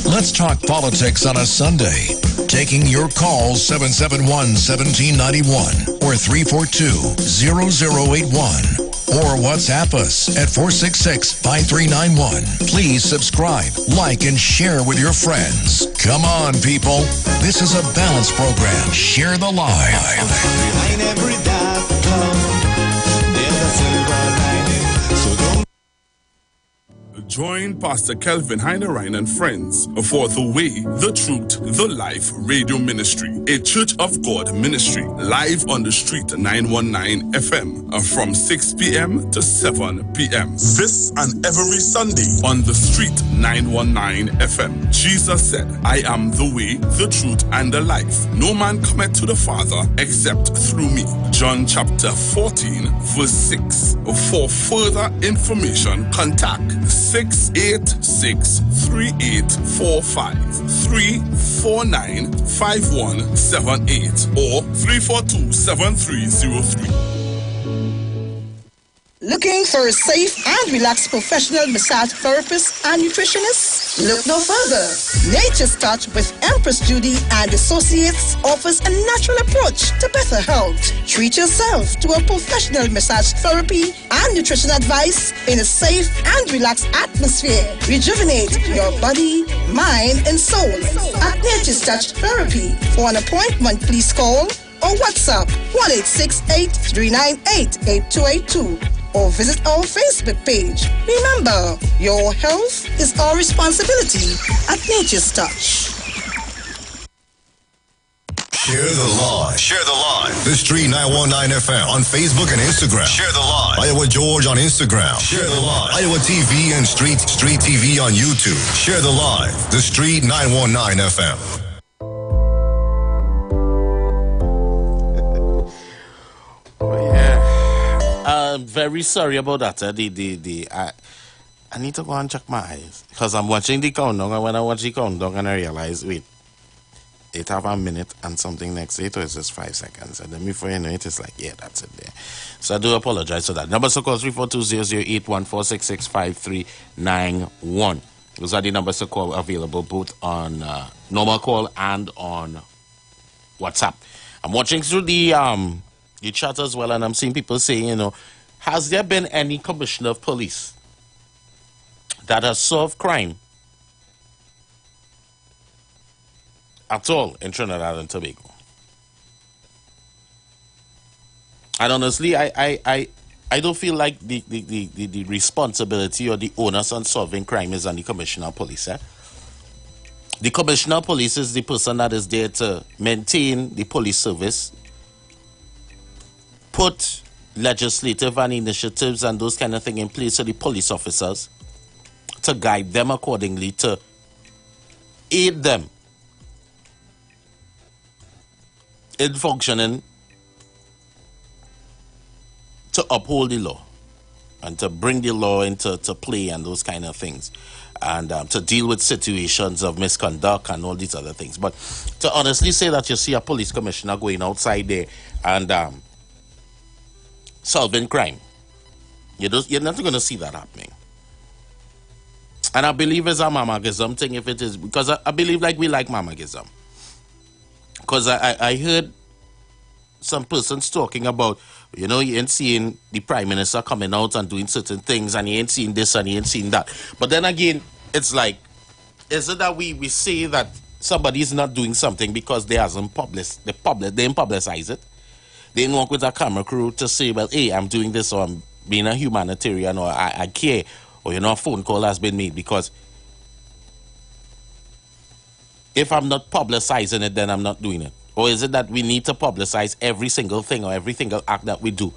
Let's talk politics on a Sunday. Taking your calls 771-1791 or 342-0081. Or WhatsApp us at 466-5391. Please subscribe, like, and share with your friends. Come on, people. This is a balanced program. Share the live. Behind every dark cloud, there's a silver lining. So don't Join Pastor Kelvin Heinerine and friends for The Way, the Truth, the Life radio ministry, a Church of God ministry, live on the street 919 FM from 6 p.m. to 7 p.m. This and every Sunday on the street 919 FM. Jesus said, I am the way, the truth, and the life. No man cometh to the Father except through me. John chapter 14, verse 6. For further information, contact 686-3845-349-5178 or 342-7303. Looking for a safe and relaxed professional massage therapist and nutritionist? Look no further. Nature's Touch with Empress Judy and Associates offers a natural approach to better health. Treat yourself to a professional massage therapy and nutrition advice in a safe and relaxed atmosphere. Rejuvenate your body, mind, and soul at Nature's Touch Therapy. For an appointment, please call or WhatsApp 1-868-398-8282 or visit our Facebook page. Remember, your health is our responsibility at Nature's Touch. Share the live. Share the live. The Street 919 FM on Facebook and Instagram. Share the live. Iowa George on Instagram. Share the live. Iowa TV and Street TV on YouTube. Share the live. The Street 919 FM. I'm very sorry about that. I need to go and check my eyes because I'm watching the countdown, and when I watch the countdown and I realize, wait, it have a minute and something next to it, or it's just 5 seconds, and then before you know it, it's like, yeah, that's it there. So I do apologize for that. Number so call 342-008-14665-391. Those are the numbers to call available both on normal call and on WhatsApp. I'm watching through the chat as well, and I'm seeing people saying, has there been any commissioner of police that has solved crime at all in Trinidad and Tobago? And honestly, I don't feel like the responsibility or the onus on solving crime is on the commissioner of police. The commissioner of police is the person that is there to maintain the police service, put legislative and initiatives and those kind of things in place for the police officers to guide them accordingly, to aid them in functioning to uphold the law and to bring the law into play and those kind of things, and to deal with situations of misconduct and all these other things. But to honestly say that you see a police commissioner going outside there and solving crime, you're not going to see that happening. And I believe it's a mamagism thing, if it is, because I believe like we like mamagism. Because I heard some persons talking about, you ain't seeing the prime minister coming out and doing certain things, and you ain't seeing this and you ain't seeing that. But then again, it's like, is it that we say that somebody is not doing something because they hasn't they didn't publicize it? They didn't work with a camera crew to say, well, hey, I'm doing this, or I'm being a humanitarian, or I care, or a phone call has been made. Because if I'm not publicizing it, then I'm not doing it. Or is it that we need to publicize every single thing or every single act that we do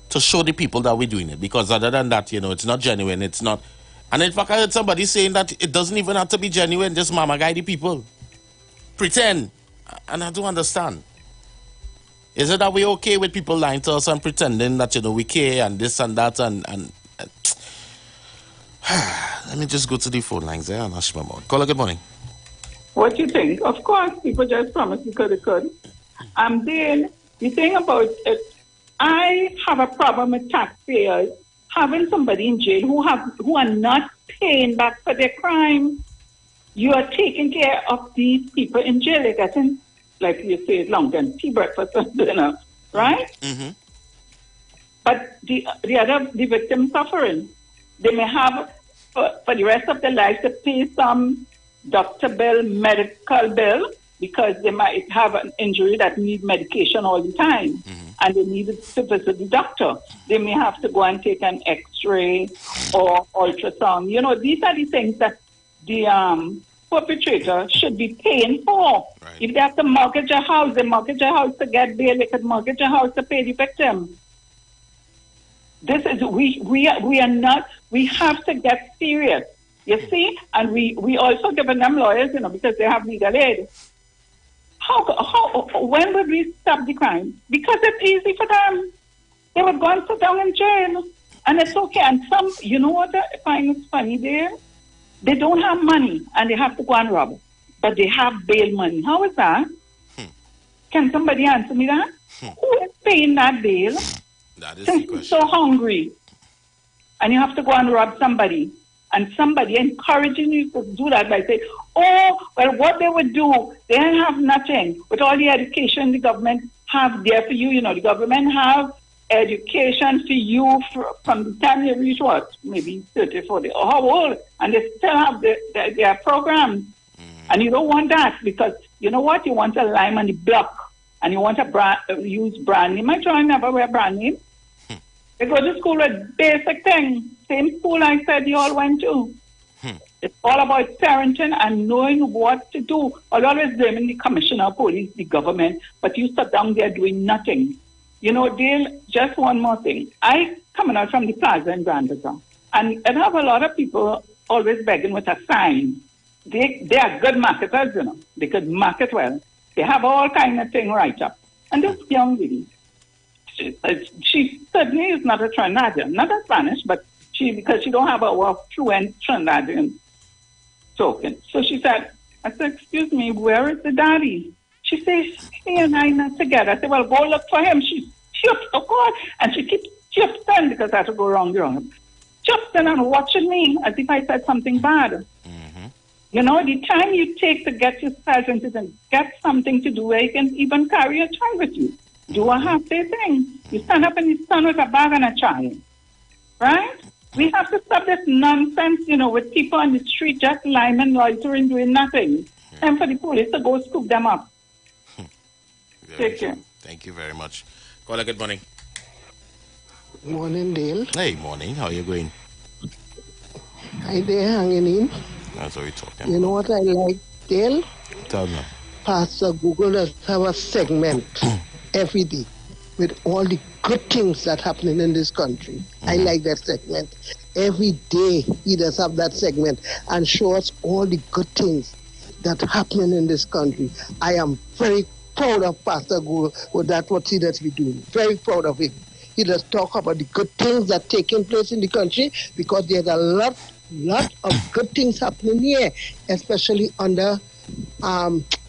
to show the people that we're doing it? Because other than that, it's not genuine. It's not. And in fact, I heard somebody saying that it doesn't even have to be genuine. Just mama guide the people. Pretend. And I don't understand. Is it that we're okay with people lying to us and pretending that, we care and this and that and let me just go to the phone lines there and ask my mouth. Caller, good morning. What do you think? Of course, people just promise because they could. Then the thing about it, I have a problem with taxpayers having somebody in jail who are not paying back for their crime. You are taking care of these people in jail. They're getting, like you say, long-term tea, breakfast, and dinner, right? Mm-hmm. But the victim suffering, they may have for the rest of their life to pay some doctor bill, medical bill, because they might have an injury that needs medication all the time, and they need to visit the doctor. They may have to go and take an X-ray or ultrasound. These are the things that the perpetrator should be paying for. Right. If they have to mortgage a house, they mortgage a house to get bail. They could mortgage a house to pay the victim. This is we are not. We have to get serious. You see, and we also giving them lawyers, because they have legal aid. When would we stop the crime? Because it's easy for them. They would go and sit down in jail, and it's okay. And some, what I find is funny there? They don't have money, and they have to go and rob, but they have bail money. How is that? Can somebody answer me that? Who is paying that bail? That is Since you're so hungry, and you have to go and rob somebody, and somebody encouraging you to do that by saying, what they would do, they don't have nothing. With all the education the government have there for you, the government have education for you from the time you reach maybe 30, 40, or how old, and they still have their programs. And you don't want that because you know what? You want a lime on the block, and you want to use brand name. My child never wear brand name. They go to school with basic things. Same school I said you all went to. It's all about parenting and knowing what to do. I'll always blaming the commissioner of police, the government, but you sit down there doing nothing. Dale, just one more thing. I coming out from the plaza in Grand Bazaar, and I have a lot of people always begging with a sign. They are good marketers, They could market well. They have all kind of thing right up. And this young lady, she certainly is not a Trinidadian, not a Spanish, but because she don't have a fluent Trinidadian token. So she said, I said, excuse me, where is the daddy? She says, he and I not together. I said, well, go look for him. She chipped, of course, and she keeps chipping because I had to go wrong. Chipping and watching me as if I said something bad. The time you take to get yourself into the get something to do where you can even carry a child with you. Do a half-day thing. You stand up and you stand with a bag and a child. Right? We have to stop this nonsense, with people on the street just lying and loitering, doing nothing. Time for the police to go scoop them up. Take care. Thank you very much. Caller, good morning. Morning, Dale. Hey, morning. How are you going? Hi there, hanging in. That's what we're talking You know what I like, Dale? Tell me. Pastor Google does have a segment every day with all the good things that happening in this country. I like that segment. Every day he does have that segment and show us all the good things that happening in this country. I am very proud of Pastor Google with that what he does be doing. Very proud of him. He does talk about the good things that taking place in the country because there's a lot of good things happening here, especially under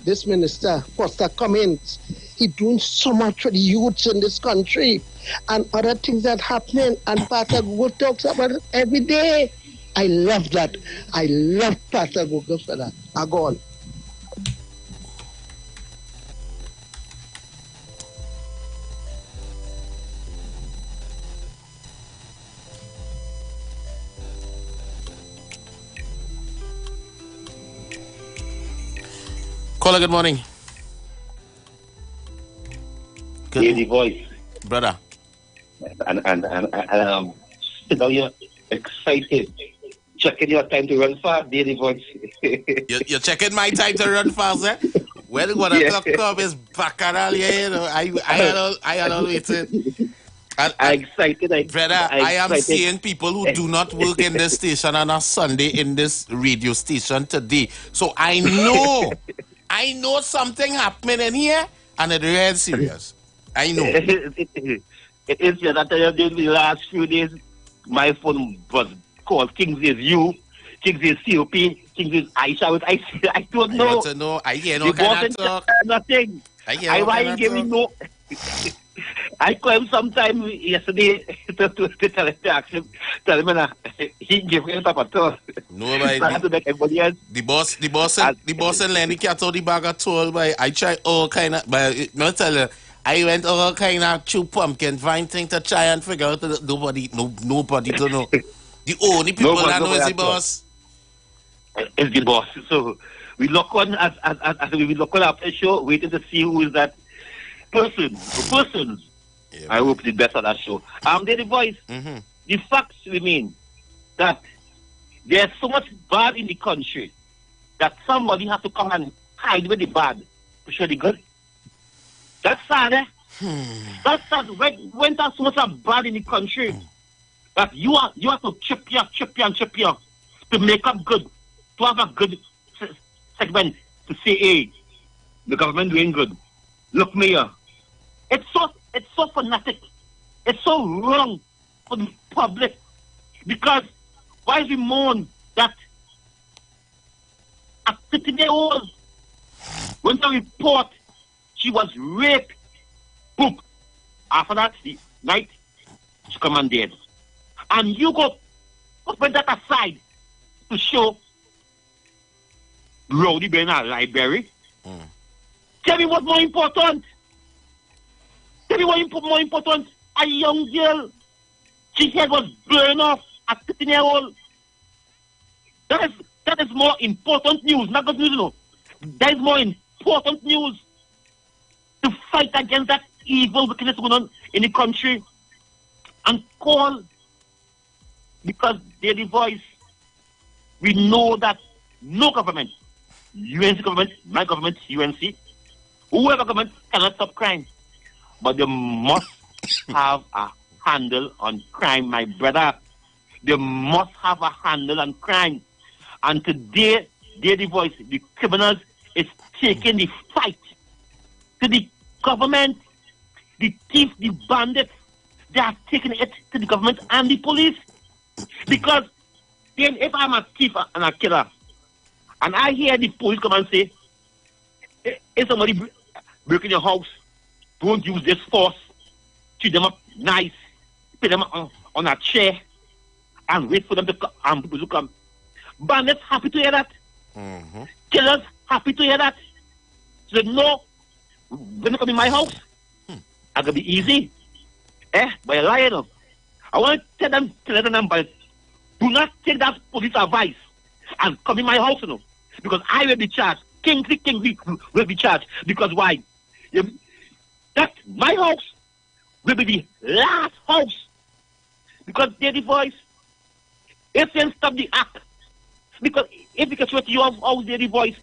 this minister, Foster Cummings. He's doing so much for the youths in this country and other things that happening, and Pastor Google talks about it every day. I love that. I love Pastor Google for that. I go on. Caller, good morning. Hear the voice. Brother. And you're excited. Checking your time to run fast, hear the voice. You're checking my time to run fast, eh? when the 1 o'clock come, is bacchanal, you know. I had always said. I'm excited. Brother, I am seeing people who do not work in this station on a Sunday in this radio station today. So I know something happening in here, and it's real serious. I know. It's just that the last few days, my phone was called Kings is you, Kings is COP, Kings is Aisha. I don't know. I want to know. I hear no kind of talk. Nothing. I want to give me no. I called him sometime yesterday to tell him that he gave me a top of toll. Nobody. The boss and Lenny cat out the bag of toll. I tried all kind of, but not tell you, I went all kind of chew pumpkin find thing to try and figure out that nobody to know. The only people that know is the boss. It's the boss. So we look on as we look on after the show, waiting to see who is that persons. Yeah, I hope the best of that show. The voice. Mm-hmm. The facts remain that there's so much bad in the country that somebody has to come and hide with the bad to show the good. That's sad, eh? That's sad. When there's so much bad in the country that you have to chip here to make up good, to have a good segment to say, hey, the government doing good. Look, Mayor. It's so fanatic. It's so wrong for the public. Because why we mourn that a 15-year-old went to report she was raped. Boom. After that, the night, she come and dead. And you go put that aside to show Rowdy being a library. Tell me what's more important. Tell me what more important. A young girl, she head was burned off at 15-year-old. That is more important news, not good news, you know. That is more important news to fight against that evil wickedness going on in the country and call, because they're the voice. We know that no government, UNC government, my government, UNC, whoever government cannot stop crime. But they must have a handle on crime, my brother. They must have a handle on crime. And today, they're the voice. The criminals is taking the fight to the government, the thief, the bandits. They are taking it to the government and the police. Because then if I'm a thief and a killer, and I hear the police come and say, if somebody break in your house, don't use this force. Treat them up nice. Put them on a chair and wait for them to come and people to come. Bandits happy to hear that. Mm-hmm. Killers happy to hear that. So no, when you come in my house, I'm gonna be easy. By a lion. I want to tell them, but do not take that police advice and come in my house, you know. Because I will be charged. Kingsley will be charged. Because why? That my house will be the last house. Because they're the voice. If they stop the act, because if you catch what your house, they're the voice,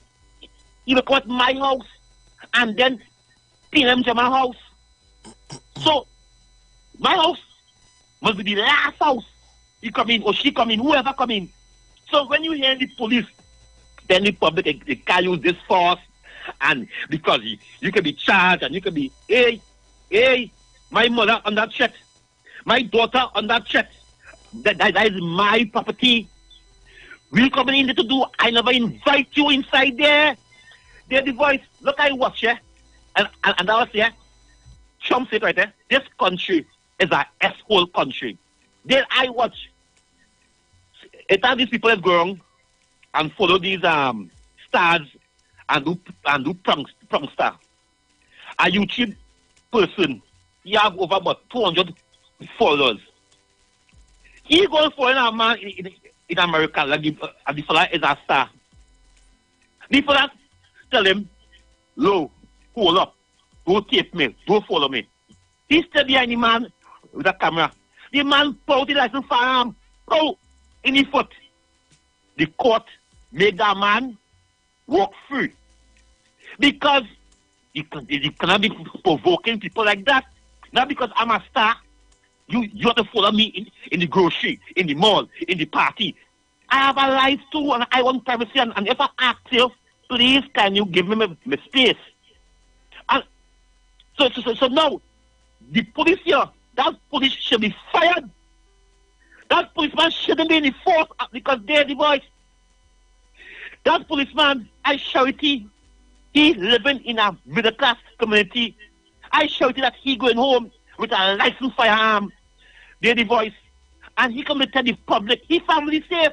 you will come at my house and then pin them to my house. So, my house must be the last house. You come in or she come in, whoever come in. So when you hear the police, then the public, they can use this force, and because you can be charged and you can be, hey, my mother on that chat, my daughter on that chat, that is my property. We coming in to do, I never invite you inside there. They're the voice. Look, I watch here, and I was here. Trump said right there, this country is a S-hole country. Then I watch. It's how these people have grown and follow these stars and do prankster. A YouTube person, he have over about 200 followers. He goes for a man in America, like the fella is a star. The fella tell him, "Low, hold up, don't tape me, don't follow me." He stood behind the man with a camera. The man pulled the license firearm, in his foot. The court made that man walk free. Because you cannot be provoking people like that. Not because I'm a star. You have to follow me in the grocery, in the mall, in the party. I have a life too, and I want privacy. And if I ask you, please, can you give me my space? And so now, the police here, that police should be fired. That policeman shouldn't be in the force because they're the voice. That policeman, I charity, he living in a middle class community. I charity that he going home with a licensed firearm. They're the voice. And he come to tell the public his family safe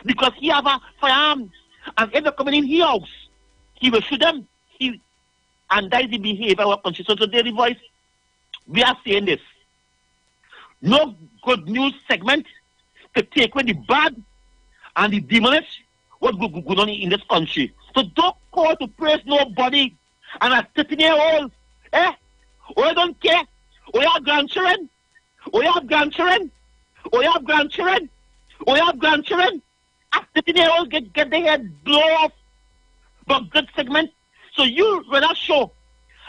because he have a firearm. And if they're coming in his house, he will shoot them. And that is the behavior of our country. So today the voice, we are saying this. No good news segment to take away the bad and the demolish what going on in this country. So don't call to praise nobody and a 13-year-old. Or you don't care. Or you have grandchildren. Or you have grandchildren. Or you have grandchildren. Or you have grandchildren. A 13-year-old get their head blow off. But good segment. So you rather show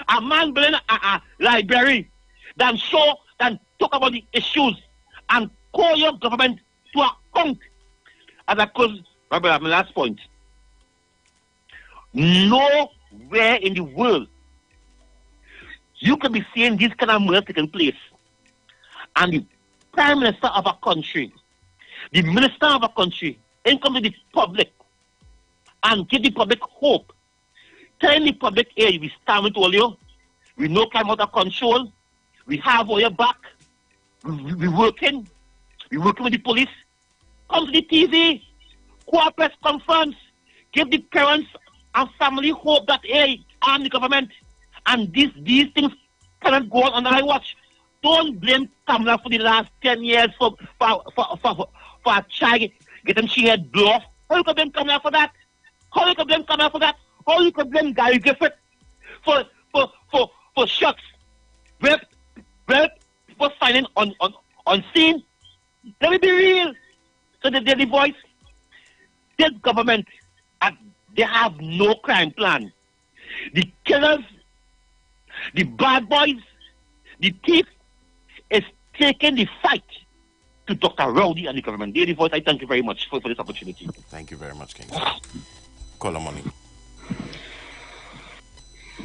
a man building a library than talk about the issues and call your government to account. As I close, my last point. Nowhere in the world you can be seeing this kind of murder taking place. And the Prime Minister of a country, the Minister of a country, then come to the public and give the public hope. Telling the public, hey, we stand with all you. We know crime out of control. We have all your back. We're working with the police. Come to the TV, press conference, give the parents and family hope that, hey, I'm the government. And these things cannot go on I watch. Don't blame Kamala for the last 10 years for a child getting she head blow off. How you can blame Kamala for that? How you can blame Kamala for that? How you can blame Gary Griffith for shots? Well, people signing on scene. Let me be real. So the voice, this government, they have no crime plan. The killers, the bad boys, the thief is taking the fight to Dr. Rowdy and the government. Daily Voice, I thank you very much for this opportunity. Thank you very much, King. Call on money.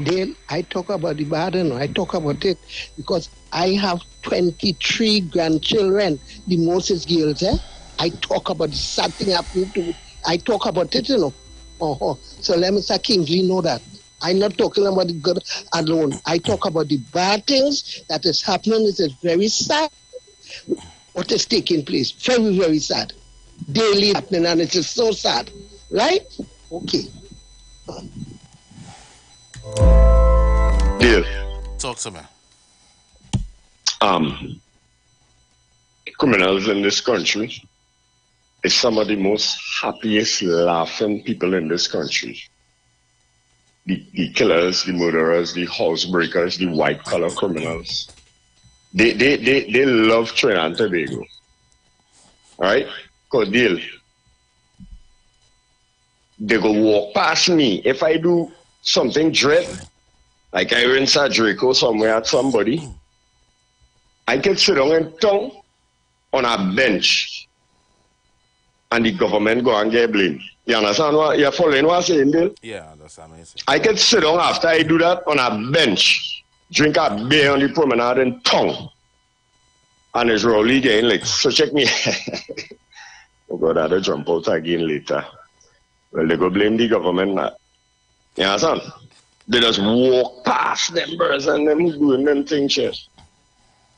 Dale, I talk about the burden. I talk about it because I have 23 grandchildren. The most is girls, I talk about the sad thing happening to me. I talk about it, So let Mr. Kingsley know that. I'm not talking about the good alone. I talk about the bad things that is happening. It is very sad what is taking place. Very, very sad. Daily happening, and it is so sad. Right? Okay. Deal. Talk to me. Criminals in this country is some of the most happiest, laughing people in this country. The killers, the murderers, the housebreakers, the white-collar criminals. They love Trinidad and Tobago. Right? Because they go walk past me. If I do something dread, like I rinse a Draco somewhere at somebody, I can sit down in town on a bench and the government go and get blamed. You understand what you're following what I'm saying, Dale? Yeah, I understand what you're saying. I can sit down after I do that on a bench, drink a beer on the promenade in town, and it's Rowley getting like, so check me. Oh God, I'll jump out again later. Well, they go blame the government now. You understand? They just walk past them birds and them doing them things here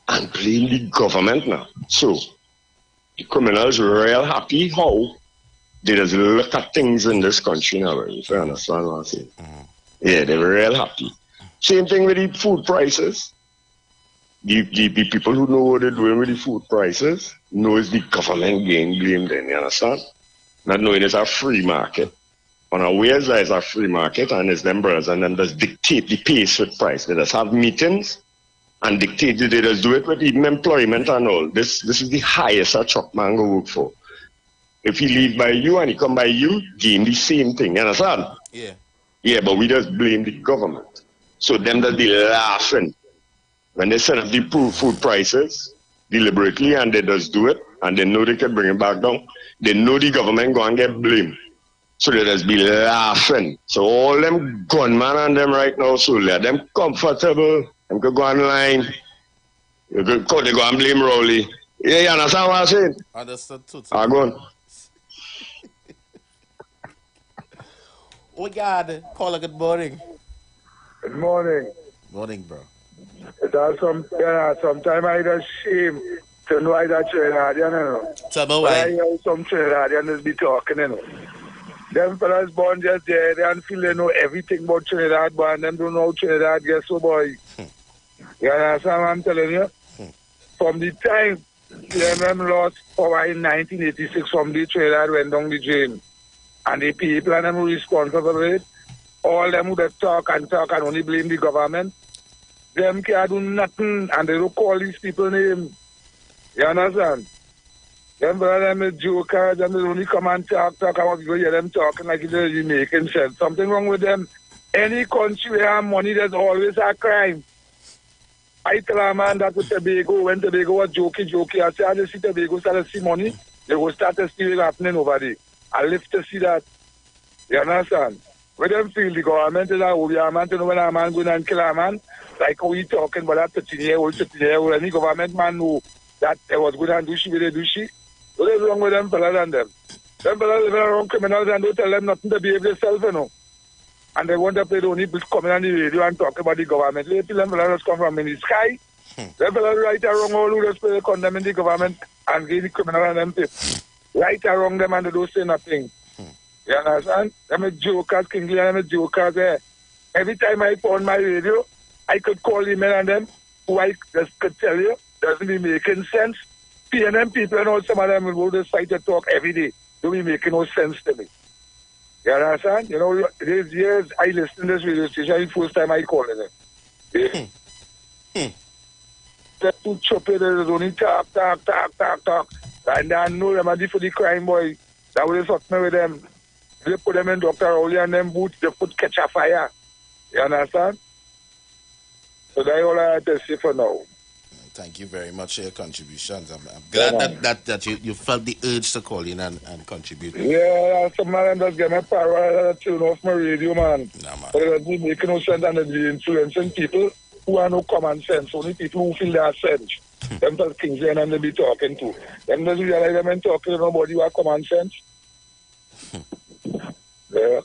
and blame the government now. So, the criminals are real happy how they just look at things in this country now, if you understand what I'm saying. Yeah, they're real happy. Same thing with the food prices. The people who know what they're doing with the food prices knows the government getting blamed then, you understand? Not knowing it's a free market. On our ways, there is a free market, and it's them brothers, and then just dictate the pace with price. They just have meetings and dictate. They just do it with even employment and all. This is the highest a truck man go work for. If he leave by you and he come by you, gain the same thing. You understand? Yeah. Yeah, but we just blame the government. So them that be laughing when they set up the food prices deliberately and they just do it and they know they can bring it back down. They know the government go and get blamed. So they just be laughing. So all them gunmen and them right now, so let them comfortable. Them could go online. They go and blame Rowley. Yeah, you understand what I'm saying? Understood too. I go on. Oh God, caller, good morning. Good morning. Morning, bro. Sometimes I just shame to know I that Trinidadian, you know. Tell me But why. I hear some Trinidadians be talking, you know. Them fellas born just there, they don't feel they know everything about Trinidad, but them don't know how Trinidad gets so boy. You understand what I'm telling you? From the time them lost power in 1986, from the Trinidad went down the drain. And the people and them who responsible for it, all them who that talk and only blame the government, them can't do nothing and they don't call these people names. You understand? Them brother, them jokers, them only come and talk about people hear them talking like it's really making sense. Something wrong with them. Any country where have money, there's always a crime. I tell a man that with Tobago, when Tobago was jokey, I say, I just see Tobago start to see money, they will start to see what's happening over there. I live to see that. You understand? When them feel the government is a government, you know, when a man going and kill a man, like how we talking about that 13-year-old, any government man know that they was going and do she, they do she. What is wrong with them fellas and them? Them fellas living around criminals and don't tell them nothing to behave themselves, you know. And they want to play the only coming on the radio and talk about the government. They feel them fellas come from in the sky. Them fellas right or wrong, all who just play condemning the government and give the criminal and them tip. Right or wrong, them and they don't say nothing. You understand? Them are jokers, Kingsley, and them are jokers there. Every time I put on my radio, I could call the men and them who I just could tell you doesn't be making sense. PNM people and all some of them will go to the site to talk every day. Don't be making no sense to me. You understand? You know, these years I listen to this radio station, the first time I call it. They're too choppy, they only talk. And I know them are for the crime boy. That was something with them. They put them in Dr. Rowley and them boots, they put catch a fire. You understand? So that's all I have to say for now. Thank you very much for your contributions. I'm glad that you felt the urge to call in and contribute. Yeah, some of them just get my power to tune off my radio, man. Nah, man. But it doesn't make no sense and they're influencing people who have no common sense. Only people who feel they have sense. Them just Kingsley and them they be talking to. Them just realize them and talking to nobody who have common sense. Yeah.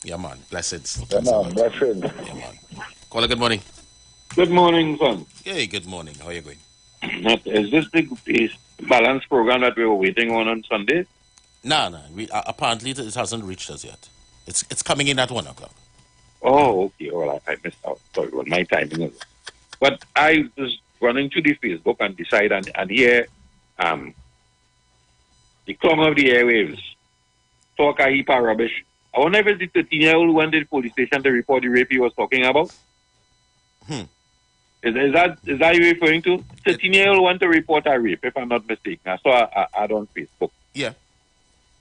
Yeah, man. Blessings. Yeah, man. Blessings. Yeah, man. Caller, good morning. Good morning, son. Hey, good morning. How are you going? Is this the balance program that we were waiting on Sunday? No. Apparently, it hasn't reached us yet. It's coming in at 1 o'clock. Oh, okay. Well, I missed out. Sorry, well, my timing is. But I was running to the Facebook and decided and hear the clown of the airwaves talk a heap of rubbish. I wonder if it's the 13-year-old who went to the police station to report the rape he was talking about. Is that you referring to? 13-year-old went to report a rape, if I'm not mistaken. I saw an ad on Facebook. Yeah.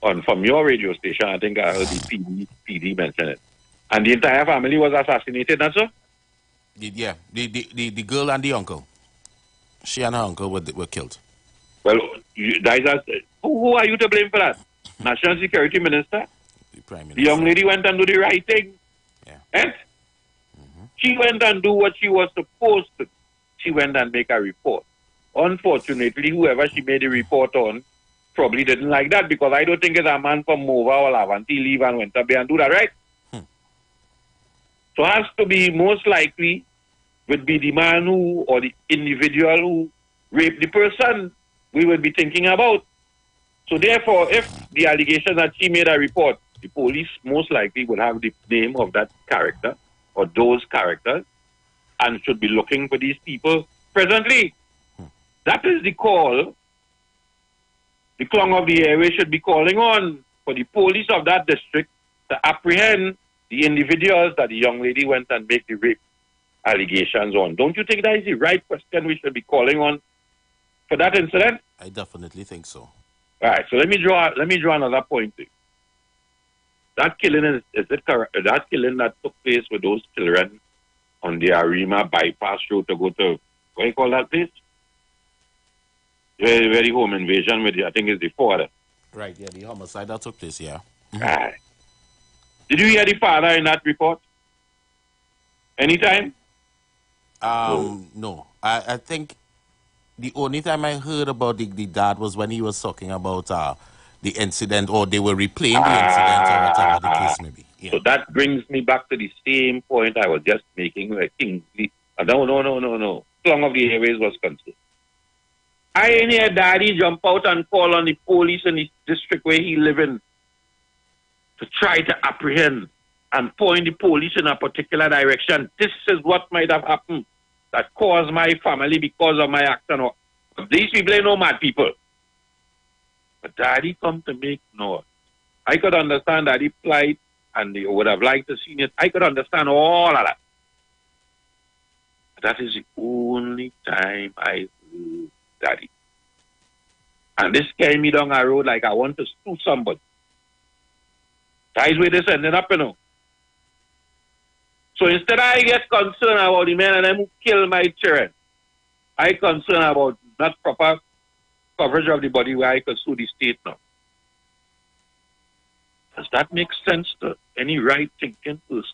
From your radio station, I think I heard the PD mention it. And the entire family was assassinated, that's so? Yeah. The girl and the uncle. She and her uncle were killed. Well, who are you to blame for that? National Security Minister? The Prime Minister. The young lady went and do the right thing. Yeah. Eh? She went and do what she was supposed to. She went and make a report. Unfortunately, whoever she made the report on probably didn't like that because I don't think it's a man from Mova or Lavanti leave and went up there and do that, right? So has to be most likely would be the man who or the individual who raped the person we would be thinking about. So therefore, if the allegation that she made a report, the police most likely would have the name of that character or those characters and should be looking for these people presently. That is the call the clown of the airway should be calling on for the police of that district to apprehend the individuals that the young lady went and make the rape allegations on. Don't you think that is the right question we should be calling on for that incident? I definitely think so. All right, so let me draw another point. That killing is it correct? That killing that took place with those children on the Arima bypass road to go to, what do you call that place? Where the home invasion with, I think it's the father. Right, yeah, the homicide that took place, yeah. Aye. Did you hear the father in that report? Anytime? No. I think the only time I heard about the dad was when he was talking about the incident, or they were replaying the incident, or whatever the case may be. Yeah. So that brings me back to the same point I was just making where Kingsley, no. Long of the Airways was concerned. I ain't hear daddy jump out and call on the police in the district where he live in to try to apprehend and point the police in a particular direction. This is what might have happened that caused my family because of my action. These people ain't no mad people. But daddy come to make noise. I could understand daddy plight and they would have liked to see it. I could understand all of that. That is the only time I heard daddy. And this carried me down a road like I want to sue somebody. That's where this ended up, you know. So instead I get concerned about the men and them who kill my children, I concerned about not proper coverage of the body where I could sue the state now. Does that make sense to any right-thinking person?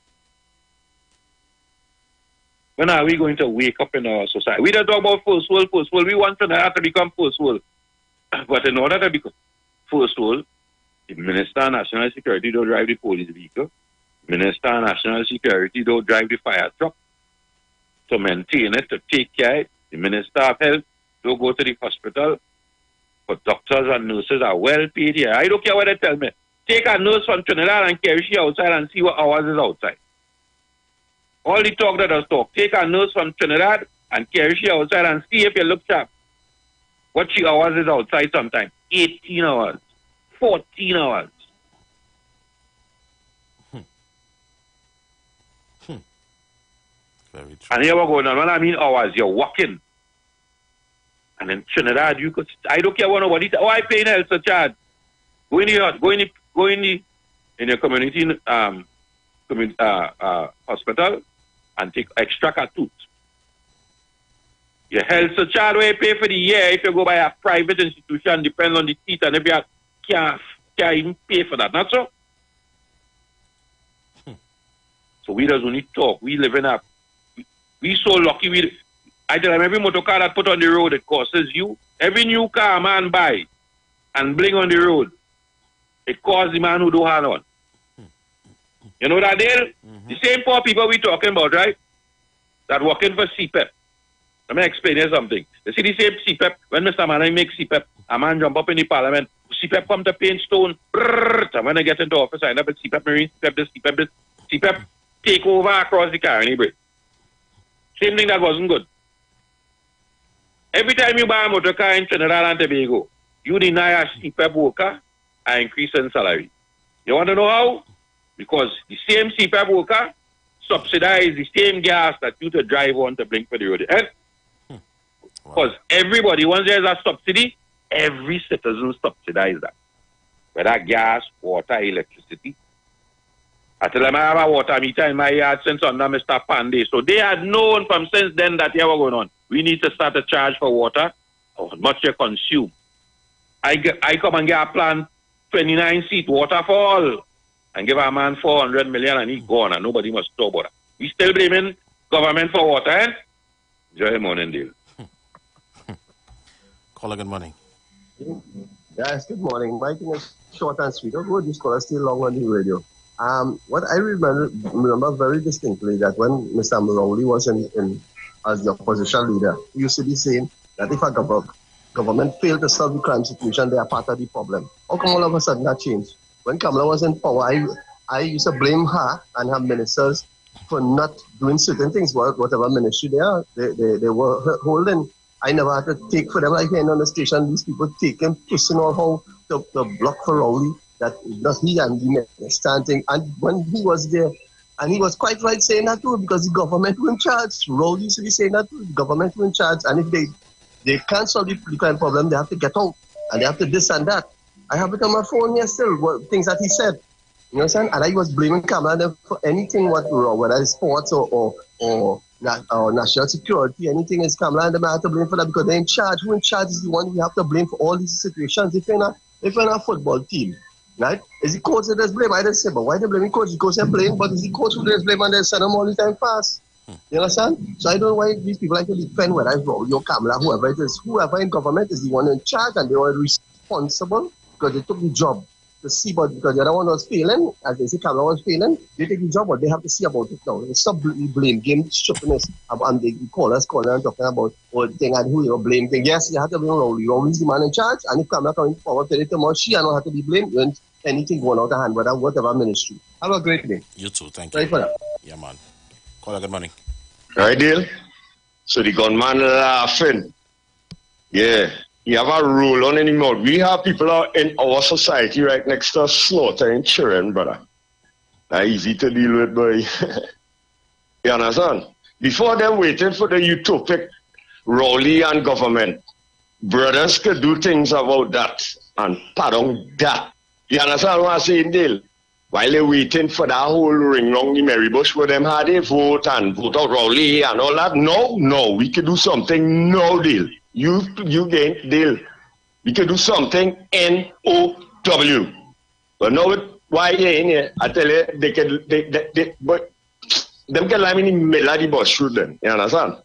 When are we going to wake up in our society? We don't talk about first world. We want Trinidad to become first world. But in order to become first world, the Minister of National Security don't drive the police vehicle. Minister of National Security don't drive the fire truck. To maintain it, to take care of it. The Minister of Health don't go to the hospital. But doctors and nurses are well paid here. I don't care what they tell me. Take a nurse from Trinidad and carry she outside and see what hours is outside. All the talk that does talk. Take a nurse from Trinidad and carry she outside and see if you look sharp. What she hours is outside sometimes. 18 hours. 14 hours. Very true. And here we're going on. When I mean hours, you're walking. And in Trinidad, you could, I don't care what nobody, I pay in health surcharge. Go in your community hospital and extract a tooth. Your health surcharge where you pay for the year, if you go by a private institution, depends on the teeth, and if you can't even pay for that, not so? So we just only talk. We live in a, we so lucky. I tell them every motor car that put on the road, it costs you. Every new car a man buy and bring on the road, it costs the man who do hand on. You know that deal? The same poor people we talking about, right? That working for CPEP. Let me explain you something. You see the same CPEP, when Mr. Manning makes CPEP, a man jump up in the parliament, CPEP come to paint stone, and when I get into office, I end up with CPEP Marine, CPEP this, CPEP take over across the Caroni Bridge. Same thing that wasn't good. Every time you buy a motor car in Trinidad and Tobago, you deny a CPEP worker an increase in salary. You want to know how? Because the same CPEP worker subsidize the same gas that you to drive on to blink for the road. Because everybody, once there's a subsidy, every citizen subsidize that. Whether gas, water, electricity. I tell them I have a water meter in my yard since under Mr. Pandey. So they had known from since then that here was going on. We need to start a charge for water, how much you consume. I come and get a plan, 29-seat waterfall, and give a man 400 million and he gone and nobody must talk about it. We still blaming government for water, eh? Enjoy the morning, deal. Caller, good morning. Yes, good morning. My thing is short and sweet. Don't go this caller still long on the radio. What I remember very distinctly that when Mr. Mulroney was in as the opposition leader, he used to be saying that if a government failed to solve the crime situation, they are part of the problem. How come all of a sudden that changed? When Kamala was in power, I used to blame her and her ministers for not doing certain things, whatever ministry they were holding. I never had to take for them like here on the station. These people taking, pushing on how to block for Rowley, that not he and the minister thing. And when he was there, and he was quite right saying that too, because the government were in charge. Rowley used to be saying that too, the government were in charge. And if they can't solve the crime problem, they have to get out. And they have to this and that. I have it on my phone here still, things that he said. You understand? And I was blaming Kamala for anything what wrong, whether it's sports or national security, anything is Kamala and them have to blame for that because they're in charge. Who in charge is the one we have to blame for all these situations. If you're in a football team, right? Is the coach that does blame? I just say, but why they blaming coach? The coach they blame, but is the coach who does blame and they send them all the time fast? You understand? So I don't know why these people like to defend whether it's Rowley or Kamala, whoever it is. Whoever in government is the one in charge and they are responsible because they took the job to see about, because the other one was failing, as they say Kamala was failing, they take the job, but they have to see about it now. They stop blame game stupidness and they call us and talking about thing and who you blame thing. Yes, you have to blame Rowley. Rowley's the man in charge, and if Kamala coming forward to it tomorrow, she don't have to be blamed when anything going out of hand, whatever ministry. Have a great day. You too, thank you. you. For that. Yeah, man. Caller, good morning. Right, Dale? So the gunman laughing. Yeah. You have a rule on anymore. We have people out in our society right next to us slaughtering children, brother. That's easy to deal with, boy. You understand? Before them waiting for the utopic Rowley and government, brothers could do things about that and pardon that. You understand what I'm saying, Dale? While they're waiting for that whole ring round the Mary Bush for them had a vote and vote out Rowley and all that. No, we could do something no deal. You gain deal. We could do something NOW. But no, why you in here? I tell you, but them can lie in the middle of the bus shoot them. You understand?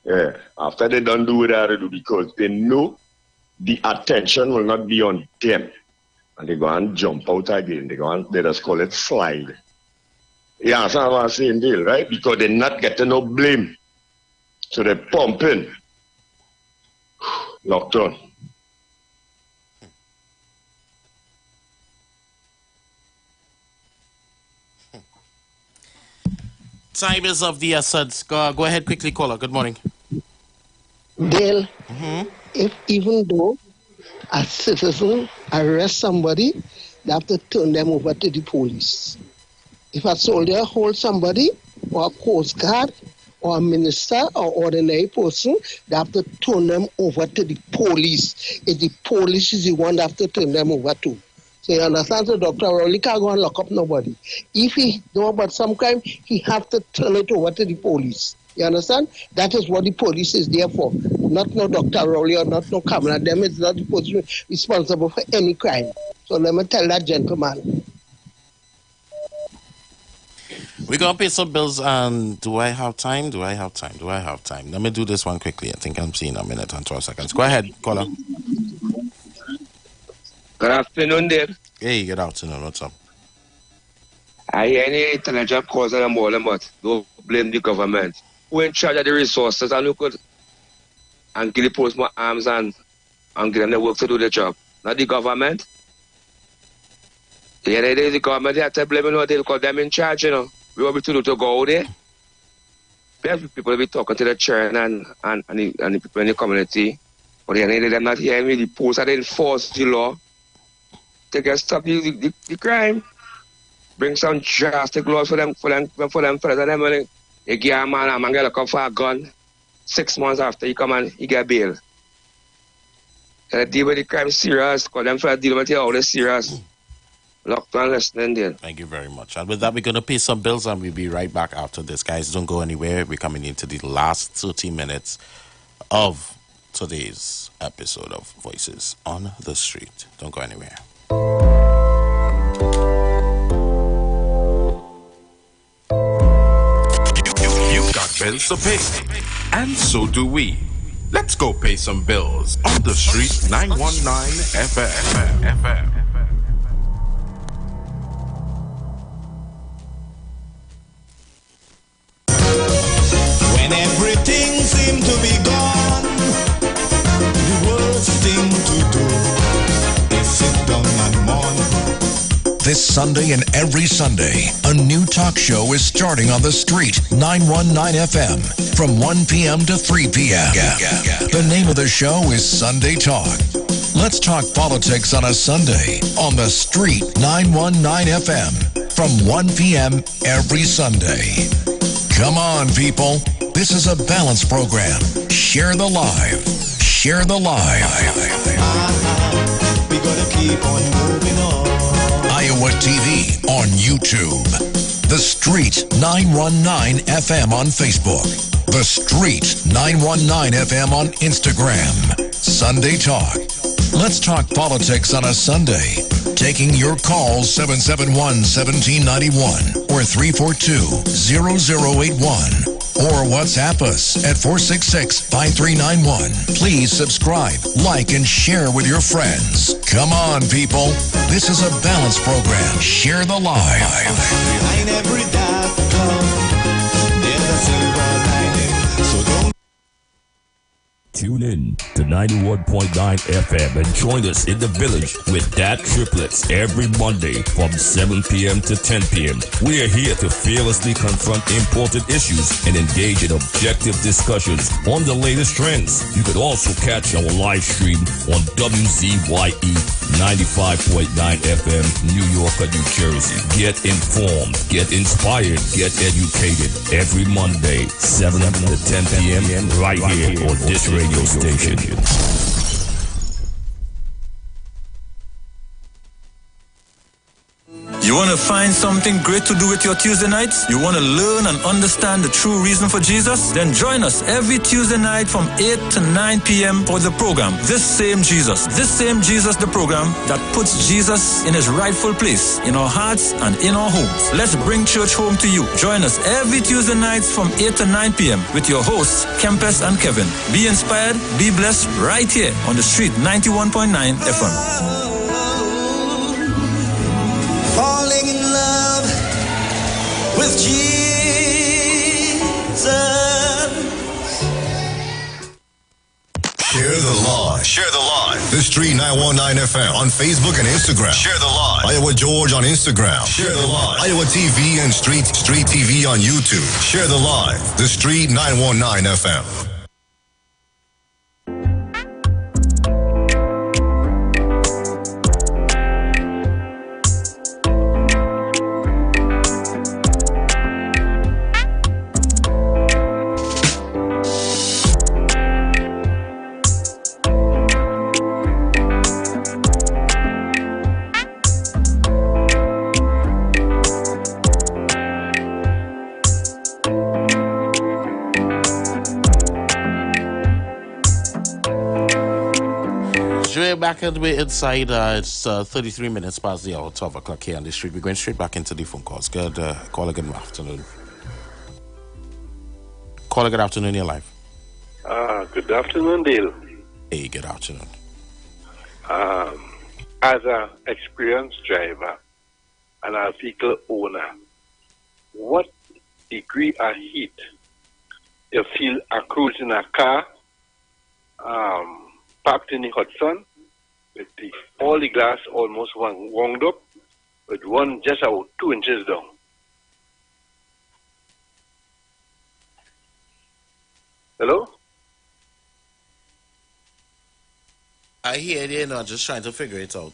Yeah. After they don't do what they have to do because they know the attention will not be on them. And they go and jump out again. They just call it slide. You understand what I'm saying, deal, right? Because they're not getting no blame. So they're pumping. Locked on. Time is of the essence. Go ahead quickly, caller. Good morning. Dale, if even though a citizen arrests somebody, they have to turn them over to the police. If a soldier holds somebody, or a coast guard, or a minister, or ordinary person, they have to turn them over to the police. If the police is the one they have to turn them over to. So you understand? So Dr. Rowley can't go and lock up nobody. If he know about some crime, he have to turn it over to the police. You understand? That is what the police is there for. Not no Dr. Rowley or not no Kamala. Them is not the police responsible for any crime. So let me tell that gentleman. We're going to pay some bills, and do I have time? Let me do this one quickly. I think I'm seeing a minute and 12 seconds. Go ahead, caller. Good afternoon, Dave. Hey, good afternoon. What's up? I hear any intelligent cause and all, but don't blame the government. Who in charge of the resources and who could and give the police more arms and give them the work to do the job? Not the government. Yeah, the government have to blame them because them in charge, you know. We want to do to go there. People will be talking to the children and the people in the community. But they're not hearing me. The police are enforce the law. They can stop the crime. Bring some drastic laws for them fellas. And you give a man get locked up for a gun. 6 months after he come and he get bail. They deal with the crime serious, because them fellas deal with it all serious. Locked on listening there. Thank you very much. And with that, we're going to pay some bills and we'll be right back after this. Guys, don't go anywhere. We're coming into the last 30 minutes of today's episode of Voices on the Street. Don't go anywhere. You've got bills to pay, and so do we. Let's go pay some bills on the street. 919 FM. When everything seemed to be gone, the worst thing to do is sit down and mourn. This Sunday and every Sunday, a new talk show is starting on the street, 919 FM, from 1 p.m. to 3 p.m. The name of the show is Sunday Talk. Let's talk politics on a Sunday on the street, 919 FM, from 1 p.m. every Sunday. Come on, people. This is a balanced program. Share the live. Share the live. We gotta keep on moving on. Iwer Iowa TV on YouTube. The Street 919 FM on Facebook. The Street 919 FM on Instagram. Sunday Talk. Let's talk politics on a Sunday. Taking your calls 771-1791 or 342-0081. Or WhatsApp us at 466-5391. Please subscribe, like, and share with your friends. Come on, people. This is a balanced program. Share the live. Behind every dark cloud, there's a silver lining. So don't Tune in to 91.9 FM and join us in the village with Dat Triplets every Monday from 7 p.m. to 10 p.m. We are here to fearlessly confront important issues and engage in objective discussions on the latest trends. You could also catch our live stream on WZYE 95.9 FM, New York, New Jersey. Get informed, get inspired, get educated every Monday, 7 to 10 p.m. right here on this radio station. You want to find something great to do with your Tuesday nights? You want to learn and understand the true reason for Jesus? Then join us every Tuesday night from 8 to 9 p.m. for the program, This Same Jesus, the program that puts Jesus in his rightful place in our hearts and in our homes. Let's bring church home to you. Join us every Tuesday nights from 8 to 9 p.m. with your hosts, Kempes and Kevin. Be inspired, be blessed right here on the Street 91.9 FM. falling in love with Jesus. Share the live. Share the live. The Street 919 FM on Facebook and Instagram. Share the live. Iowa George on Instagram. Share the live. Iowa TV and Street TV on YouTube. Share the live. The Street 919 FM. Back at the way inside, it's 33 minutes past the hour, 12 o'clock here on the street. We're going straight back into the phone calls. Good caller, good afternoon. Caller, good afternoon, you're live. Good afternoon, Dale. Hey, good afternoon. As an experienced driver and a vehicle owner, what degree of heat you feel accrues in a car parked in the hot sun, with all the glass almost wound up, with one just about 2 inches down? Hello? I hear you, know, just trying to figure it out.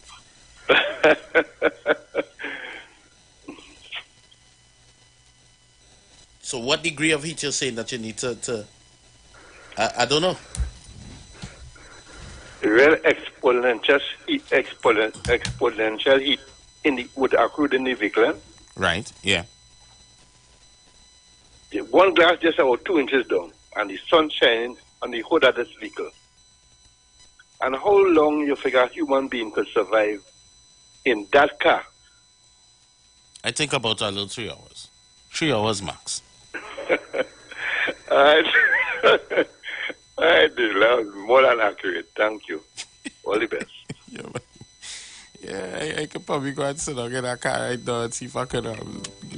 So what degree of heat you're saying that you need to I don't know. Real exponential heat would accrue in the vehicle. Right, yeah. The one glass just about 2 inches down, and the sun shining on the hood of this vehicle. And how long you figure a human being could survive in that car? I think about a little 3 hours. 3 hours max. More than accurate. Thank you. All the best. Yeah, I could probably go and sit down in that car right now and see if I could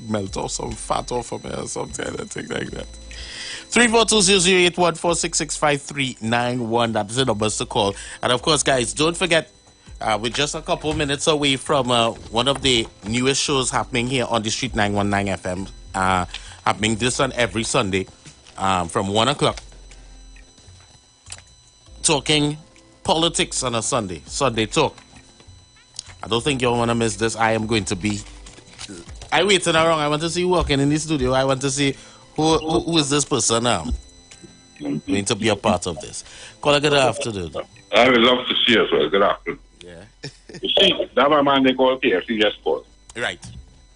melt off some fat off of me or something, and thing like that. 342-081-466-5391. That's the numbers to call. And of course, guys, don't forget, we're just a couple minutes away from one of the newest shows happening here on the Street 919 FM. Happening this on every Sunday from 1 o'clock. Talking politics on a Sunday Talk. I don't think you'll want to miss this. I am going to be... I waited around. I want to see you walking in the studio. I want to see who is this person now. Going to be a part of this. Caller, good afternoon. I would love to see you as well. Good afternoon. Yeah. You see, that my man they call KFC just called. Right.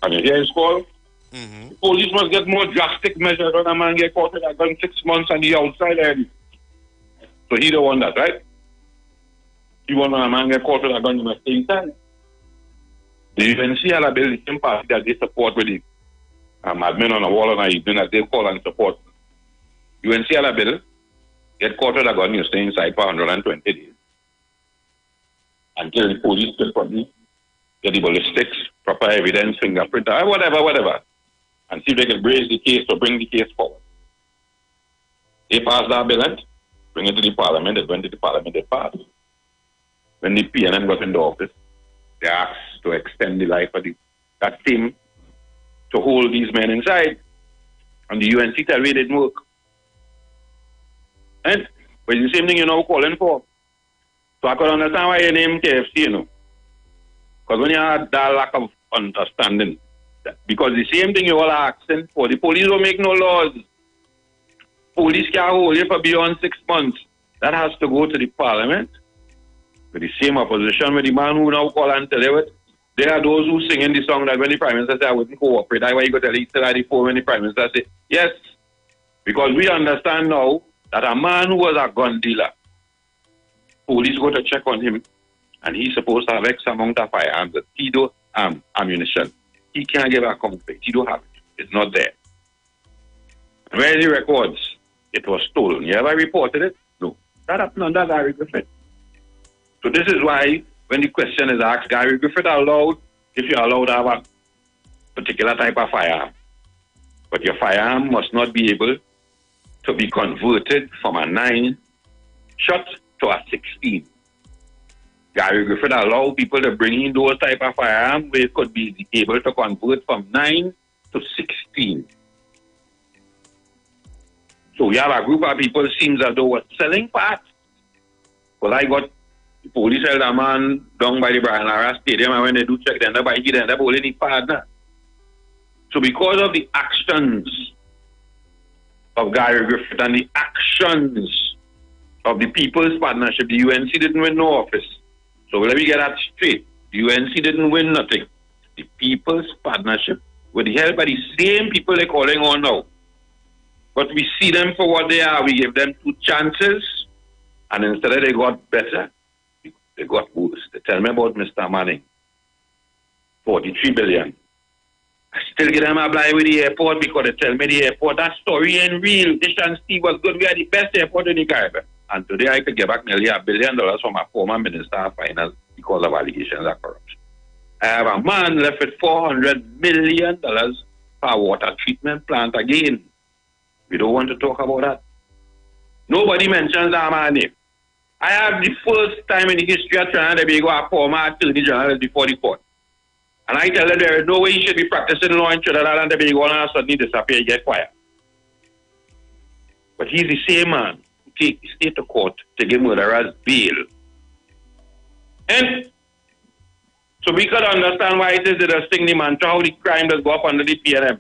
And you hear his call? The police must get more drastic measures when a man get caught with a gun 6 months and he outside already. So he don't want that, right? He want when a man get caught with a gun, he must stay inside. The UNC had a bill, the same party that they support with the admin on the wall on the evening that they call and support. UNC had a bill, get caught with a gun, you stay inside for 120 days. Until the police get probably get the ballistics, proper evidence, fingerprint, whatever. And see if they can raise the case or bring the case forward. They passed that bill and bring it to the parliament. It went to the parliament, it passed. When the PNM got into office, they asked to extend the life of that team to hold these men inside. And the UNC tell me it didn't work. And but it's the same thing you're now calling for. So I could understand why you name KFC, you know. Because when you have that lack of understanding, because the same thing you all are asking for, the police don't make no laws. Police can't hold you for beyond 6 months. That has to go to the parliament. With the same opposition with the man who now call and tell you it. There are those who sing in the song that when the Prime Minister said I wouldn't cooperate, that's why you got to tell still at the phone when the Prime Minister say, yes. Because we understand now that a man who was a gun dealer, police go to check on him, and he's supposed to have X amount of firearms, but he don't ammunition. He can't give a complaint. He don't have it. It's not there. Where are the records? It was stolen. You ever reported it? No. That happened under Gary Griffith. So this is why when the question is asked, Gary Griffith allowed, if you're allowed to have a particular type of firearm. But your firearm must not be able to be converted from a 9 shot to a 16. Gary Griffith allowed people to bring in those type of firearms where it could be able to convert from 9 to 16. So we have a group of people seems as though were selling parts. Well, I got the police held a man down by the Brian Lara Stadium, and when they do check, they end up holding the partner. So because of the actions of Gary Griffith and the actions of the People's Partnership, the UNC didn't win no office. So let me get that straight. The UNC didn't win nothing. The People's Partnership, with the help of the same people they're calling on now. But we see them for what they are. We give them 2 chances, and instead they got better, they got worse. They tell me about Mr. Manning, 43 billion. I still get them a blind with the airport because they tell me the airport, that story ain't real. Ish and Steve was good. We are the best airport in the Caribbean. And today I could get back nearly $1 billion from a former Minister of Finance because of allegations of corruption. I have a man left with $400 million for a water treatment plant again. We don't want to talk about that. Nobody mentions that man name. I have the first time in the history of Trinidad and Tobago a former attorney general before the court. And I tell them there is no way he should be practicing law in Trinidad and Tobago and suddenly disappear and get quiet. But he's the same man who take the state to court to give murderers bail. And so we could understand why it is that a sing the mantra how the crime does go up under the PNM.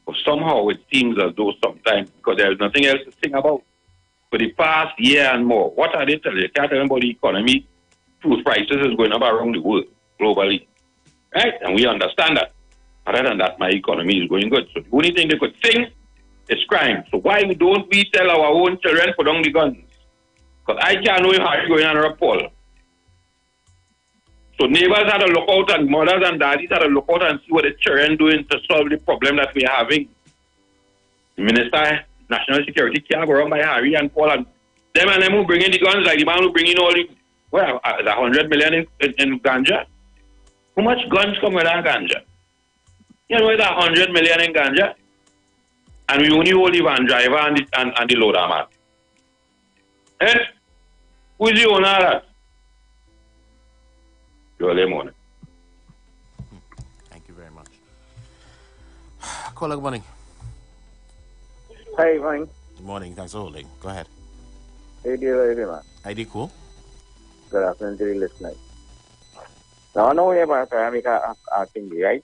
But somehow it seems as though sometimes, because there is nothing else to sing about, for the past year and more, what are they telling you? They can't tell them about the economy. Food prices is going up around the world, globally. Right? And we understand that. Other than that, my economy is going good. So the only thing they could sing is crime. So why don't we tell our own children put down the guns? Because I can't know how you're going under a poll. So neighbors had to look out, and mothers and daddies had to look out and see what the children doing to solve the problem that we're having. The Minister National Security can't go around by Harry and Paul and them who bring in the guns, like the man who bring in all the, well, 100 million in ganja. How much guns come with that ganja? You know, it's 100 million in ganja, and we only hold the van driver and the loader man. Eh? Who is the owner of that? You're the morning. Thank you very much. Caller, good morning. Hi, morning. Good morning. Thanks for holding. Go ahead. Hey, dear, man. ID cool. Good afternoon to the listeners. Now, I know you're about to make a thing, right?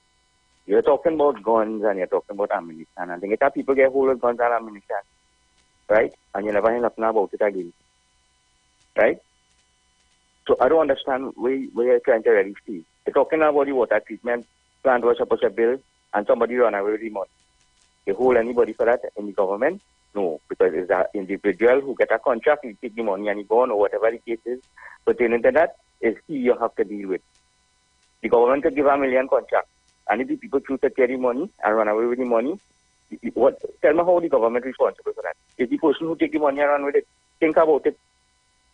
You're talking about guns and you're talking about ammunition. I think it's people get hold of guns and ammunition, right? And you never hear nothing about it again, right? So I don't understand where you're trying to really see. You're talking about the water treatment plant was supposed to build, and somebody run away with the money. They hold anybody for that in the government? No, because it's an individual who get a contract, he take the money and he gone, or whatever the case is. Pertaining to that, is he you have to deal with. The government could give $1 million contract, and if the people choose to carry money and run away with the money, tell me how the government is responsible for that. If the person who take the money and run with it, think about it.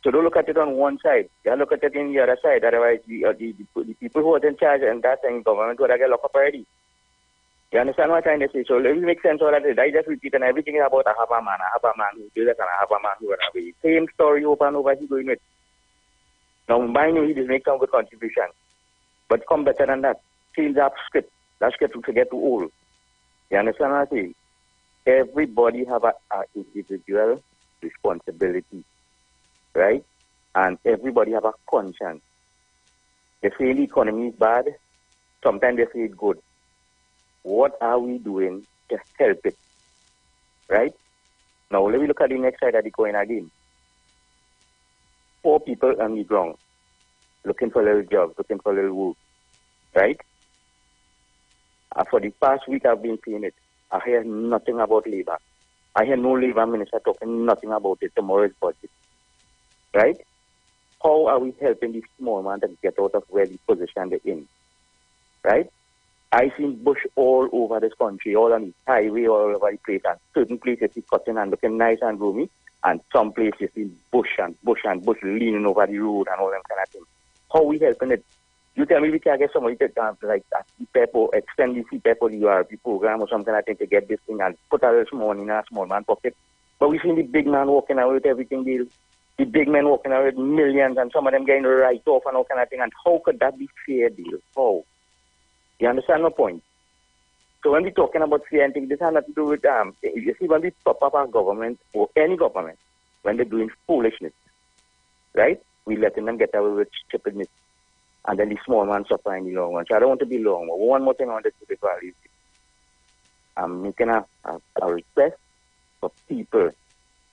So don't look at it on one side. You look at it in the other side. Otherwise, the people who are in charge and that thing, government would have get locked up already. You understand what I'm trying to say? So let me make sense of that. I just repeat, and everything is about I have a man who does that, and I have a man who run away. Same story over and over he's going with. Now, mind you, he just make some good contribution. But come better than that. Change that script. That script will get too old. You understand what I say? Everybody have an individual responsibility, right? And everybody have a conscience. They say the economy is bad. Sometimes they say it's good. What are we doing to help it, right? Now, let me look at the next side of the coin again. 4 people on the ground, looking for little jobs, looking for little work, right? For the past week, I've been seeing it. I hear nothing about labor. I hear no labor minister talking nothing about it. Tomorrow's budget, right? How are we helping these small man to get out of where the position they're in, right? I've seen bush all over this country, all on the highway, all over the place, and certain places is cutting and looking nice and roomy, and some places see bush leaning over the road and all them kind of things. How are we helping it? You tell me we can get somebody to like a CPEP or extend the CPEP or the URP program or some kind of thing to get this thing and put a little small money in a small man pocket. But we've seen the big man walking out with everything deal. The big men walking out with millions and some of them getting right off and all kind of thing. And how could that be fair deal? How? You understand my point? So when we're talking about fair and things, this has nothing to do with, you see, when we top up our government or any government, when they're doing foolishness, right? We're letting them get away with stupidness. And then the small man suffer in the long run. So I don't want to be long. But one more thing I want to say before I leave. I'm making a request for people.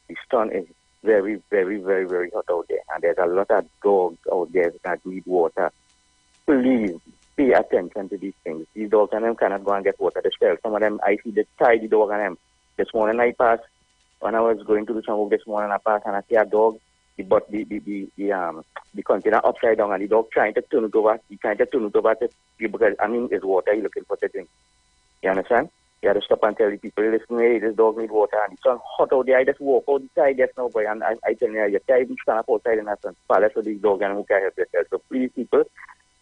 The sun is very, very, very, very hot out there. And there's a lot of dogs out there that need water. Please pay attention to these things. These dogs and them cannot go and get water themselves. Some of them, I see the tie the dog and them. This morning I passed, when I was going to do some work this morning, I passed and I see a dog. But the container upside down and the dog trying to turn it over. He trying to turn it over to because it's water he's looking for to drink. You understand? You have to stop and tell the people, listen, hey, this dog needs water and it's so hot out there. I just walk outside just now, boy, and I tell you, you can't even stand up outside in that sun. Palace for these dogs and who can help yourself. So please, people,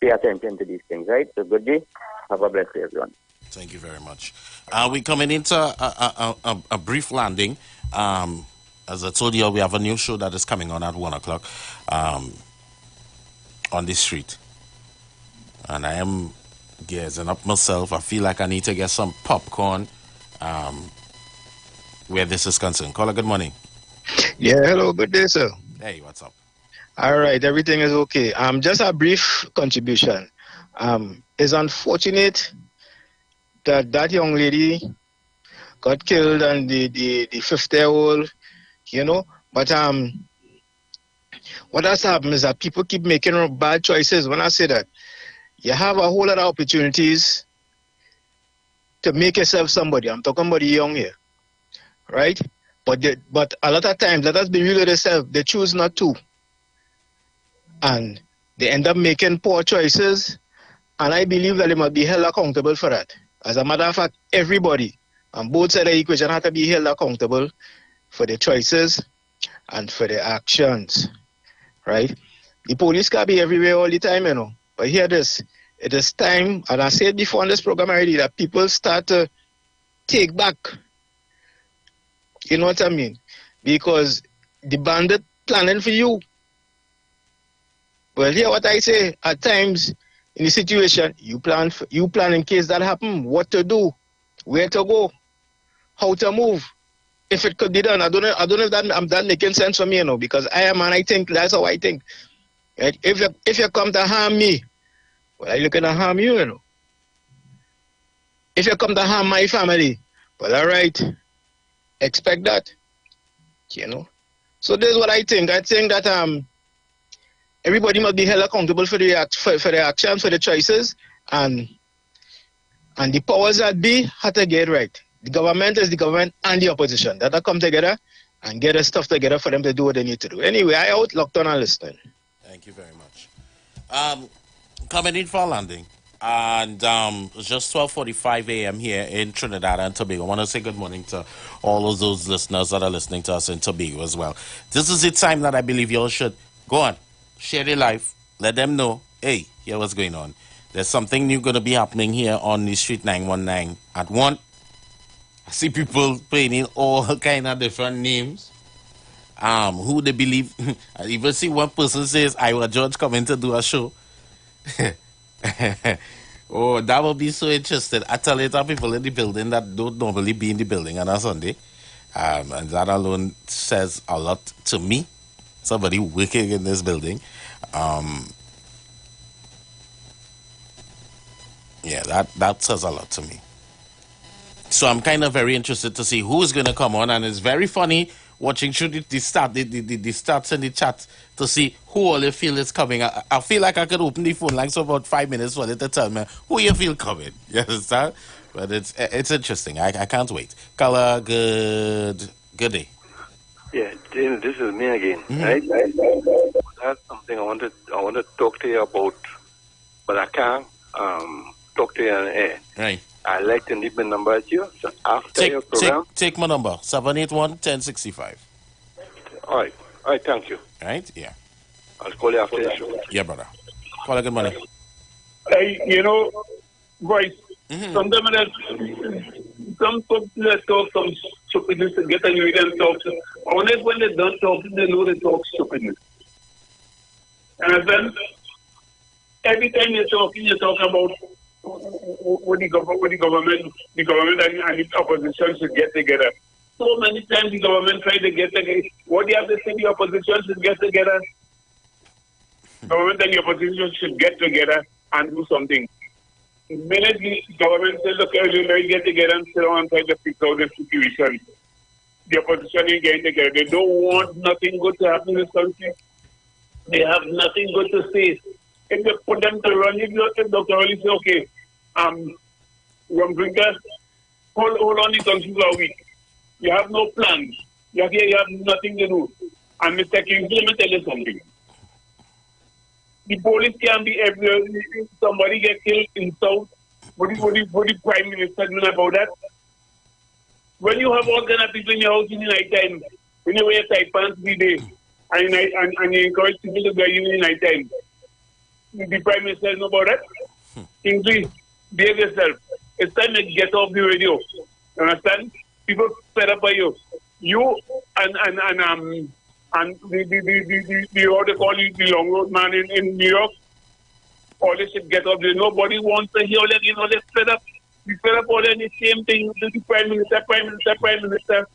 pay attention to these things, right? So good day. Have a blessed day, everyone. Thank you very much. We're coming into a brief landing. As I told you, we have a new show that is coming on at 1 o'clock on the street. And I am gearing up myself. I feel like I need to get some popcorn where this is concerned. Caller, good morning. Yeah, hello, good day, sir. Hey, what's up? All right, everything is okay. Just a brief contribution. It's unfortunate that that young lady got killed and the 50-year-old, you know, but what has happened is that people keep making bad choices. When I say that, you have a whole lot of opportunities to make yourself somebody. I'm talking about the young here, right? But a lot of times, let us be real with ourselves, they choose not to. And they end up making poor choices, and I believe that they must be held accountable for that. As a matter of fact, everybody on both sides of the equation have to be held accountable for their choices and for their actions, right? The police can be everywhere all the time, you know. But hear this, it is time, and I said before on this program already, that people start to take back. You know what I mean? Because the bandit planning for you. Well, hear what I say. At times, in the situation, you plan in case that happen, what to do, where to go, how to move. If it could be done, I don't know if that making sense for me, you know, because I am and I think that's how I think. Right? If you come to harm me, well, I'm looking to harm you, you know. If you come to harm my family, well, all right, expect that, you know. So this is what I think. I think that everybody must be held accountable for their actions, for their choices, and And the powers that be had to get right. The government is the government and the opposition. That come together and get their stuff together for them to do what they need to do. Anyway, I out locked on and listening. Thank you very much. Coming in for a landing. And it's just 12:45 a.m. here in Trinidad and Tobago. I want to say good morning to all of those listeners that are listening to us in Tobago as well. This is the time that I believe you all should go on, share their life, let them know, hey, here what's going on. There's something new going to be happening here on the Street 919 at 1. I see people playing in all kind of different names. Who they believe. I even see one person says, Iwer George coming to do a show. Oh, that will be so interesting. I tell you, there are people in the building that don't normally be in the building on a Sunday. And that alone says a lot to me. Somebody working in this building. Yeah, that says a lot to me. So I'm kind of very interested to see who's going to come on. And it's very funny watching through the stats in the chat to see who all you feel is coming. I feel like I could open the phone lines for about 5 minutes for it to tell me who you feel coming. You understand? But it's interesting. I can't wait. Kala, good day. Yeah, James, this is me again. Right? That's something I want to talk to you about, but I can't talk to you on air. Right. I'd like to leave my number at you. So after your program. Take my number, 781-1065. All right, thank you. Right? Yeah. I'll call you after the show. Yeah, brother. Call a good morning. Boys, sometimes some folks that talk some stupidness to get angry and talk. Only when they don't talk, they know they talk stupidness. And then, every time you're talking about what the government and the opposition should get together. So many times the government try to get together. What do you have to say the opposition should get together? Government and the opposition should get together and do something. The minute the government says, look, let's get together and sit down and try to fix out the situation, the opposition is getting together. They don't want nothing good to happen in this country. They have nothing good to say. If they put them to run, if Dr. Oli say, okay, rum drinkers, hold on the country for a week. You have no plans. You have nothing to do. And Mr. Kingsley, let me tell you something. The police can be everywhere. If somebody get killed in South, what the Prime Minister doing about that? When you have all kind of people in your house in the night time, when you wear tight pants every day, and you encourage people to wear you in the night time, the Prime Minister know about that? Kingsley, behave yourself. It's time to get off the radio. You understand? People fed up by you. You and the what they call you, the long road man in New York, all they should get off there. Nobody wants to hear all that, they're fed up. We fed up all that the same thing. The Prime Minister.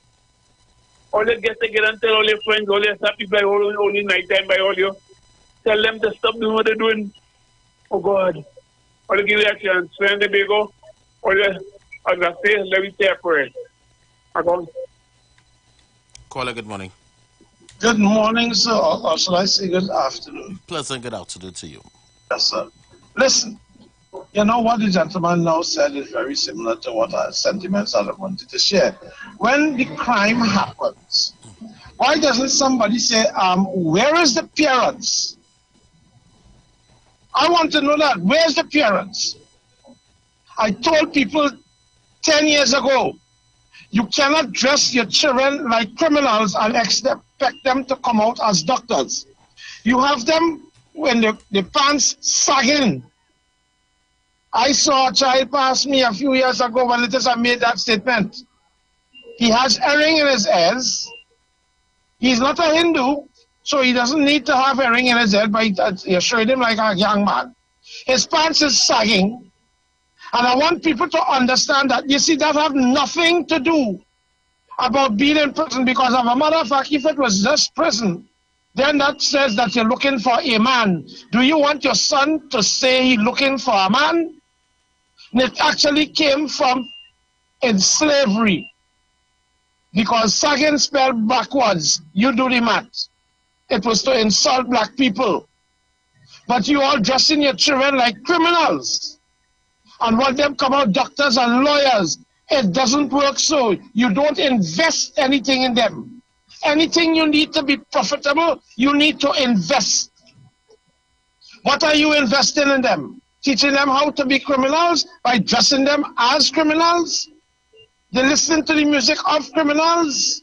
All they get together and tell all your friends, all your happy by only night time by all you. Tell them to stop doing what they're doing. Oh God. Or to give you a chance. When they go, or as I say, let me say a prayer. Caller, good morning. Good morning, sir. Or shall I say good afternoon? Pleasant good afternoon to you. Yes, sir. Listen, you know what the gentleman now said is very similar to what our sentiments I wanted to share. When the crime happens, why doesn't somebody say, where is the parents? I want to know that. Where's the parents? I told people 10 years ago, you cannot dress your children like criminals and expect them to come out as doctors. You have them when the pants sagging. I saw a child pass me a few years ago when I made that statement. He has earring in his ears. He's not a Hindu, so he doesn't need to have earring in his head, but you showed him like a young man. His pants is sagging. And I want people to understand that, you see, that have nothing to do about being in prison, because as a matter of fact, if it was just prison, then that says that you're looking for a man. Do you want your son to say he's looking for a man? And it actually came from in slavery, because sagging spelled backwards. You do the math. It was to insult black people. But you all dressing your children like criminals. and want them come out doctors and lawyers. It doesn't work so. You don't invest anything in them. Anything you need to be profitable, you need to invest. What are you investing in them? Teaching them how to be criminals by dressing them as criminals? They listen to the music of criminals?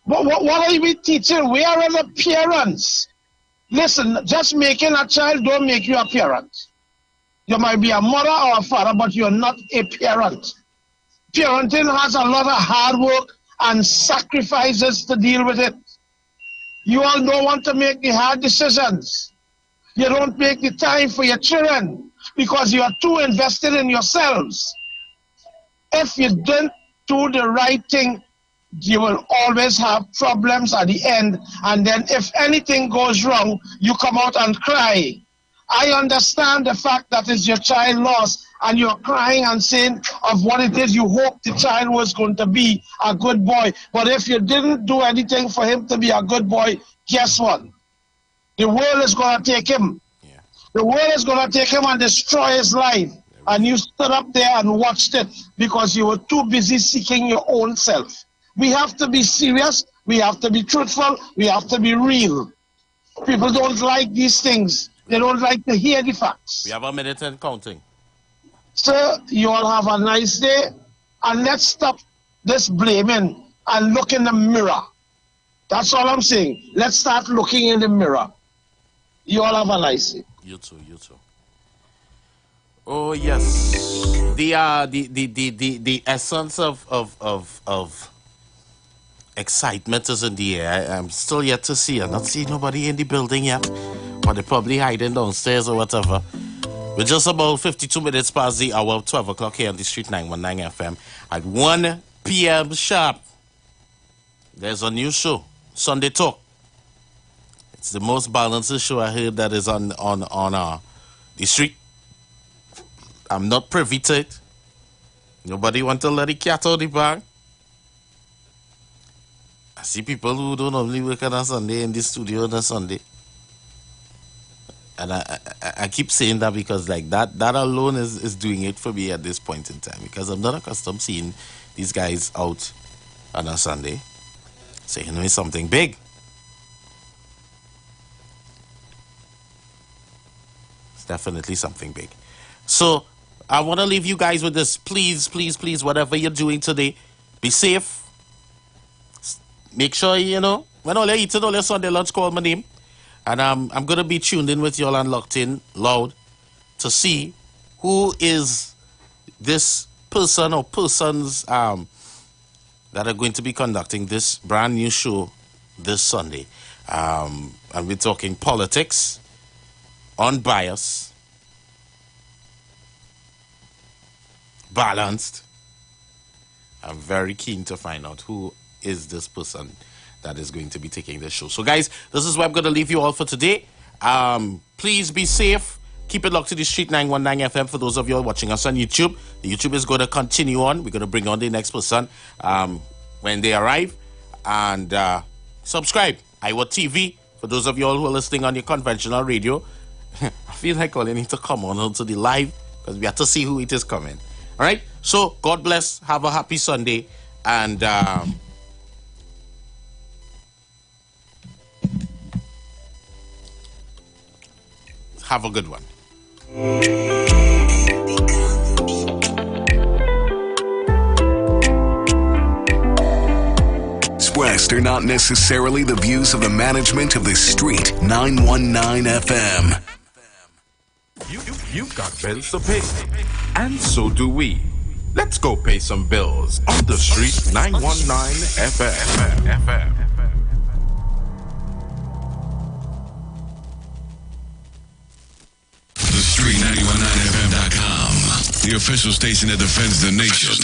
What are we teaching? Where are the parents? Listen, just making a child don't make you a parent. You might be a mother or a father, but you're not a parent. Parenting has a lot of hard work and sacrifices to deal with it. You all don't want to make the hard decisions. You don't make the time for your children because you are too invested in yourselves. If you don't do the right thing, you will always have problems at the end. And then if anything goes wrong, you come out and cry. I understand the fact that it's your child lost and you're crying and saying of what it is you hope the child was going to be a good boy. But if you didn't do anything for him to be a good boy, guess what? The world is going to take him. Yeah. The world is going to take him and destroy his life. And you stood up there and watched it because you were too busy seeking your own self. We have to be serious. We have to be truthful. We have to be real. People don't like these things. They don't like to hear the facts. We have a minute and counting. Sir, you all have a nice day. And let's stop this blaming and look in the mirror. That's all I'm saying. Let's start looking in the mirror. You all have a nice day. You too, you too. Oh yes. The essence of excitement is in the air. I'm still yet to see. I'm not seeing nobody in the building yet. But they're probably hiding downstairs or whatever. We're just about 52 minutes past the hour of 12 o'clock here on the Street 919 FM. At 1 p.m. sharp, there's a new show, Sunday Talk. It's the most balanced show I heard that is on the street. I'm not privy to it. Nobody want to let the cat out of the bag. I see people who don't normally work on a Sunday in the studio on a Sunday. And I keep saying that because like that alone is doing it for me at this point in time. Because I'm not accustomed seeing these guys out on a Sunday. So you know it's something big. It's definitely something big. So I want to leave you guys with this. Please, please, please, whatever you're doing today, be safe. Make sure, you know, when all you're eating all your Sunday lunch, call my name. And I'm going to be tuned in with y'all and locked in loud to see who is this person or persons that are going to be conducting this brand new show this Sunday. And we're talking politics, unbiased, balanced. I'm very keen to find out who is this person that is going to be taking this show. So guys, this is where I'm going to leave you all for today. Please be safe. Keep it locked to the Street 919 FM. For those of you watching us on YouTube, the YouTube is going to continue on. We're going to bring on the next person when they arrive. And subscribe, Iwer TV. For those of you all who are listening on your conventional radio, I feel like calling it to come on to the live because we have to see who it is coming. All right? So God bless. Have a happy Sunday. And have a good one. Expressed are not necessarily the views of the management of the Street 919 FM. You've got bills to pay, and so do we. Let's go pay some bills on the Street 919 FM. Street919fm.com, the official station that defends the nation.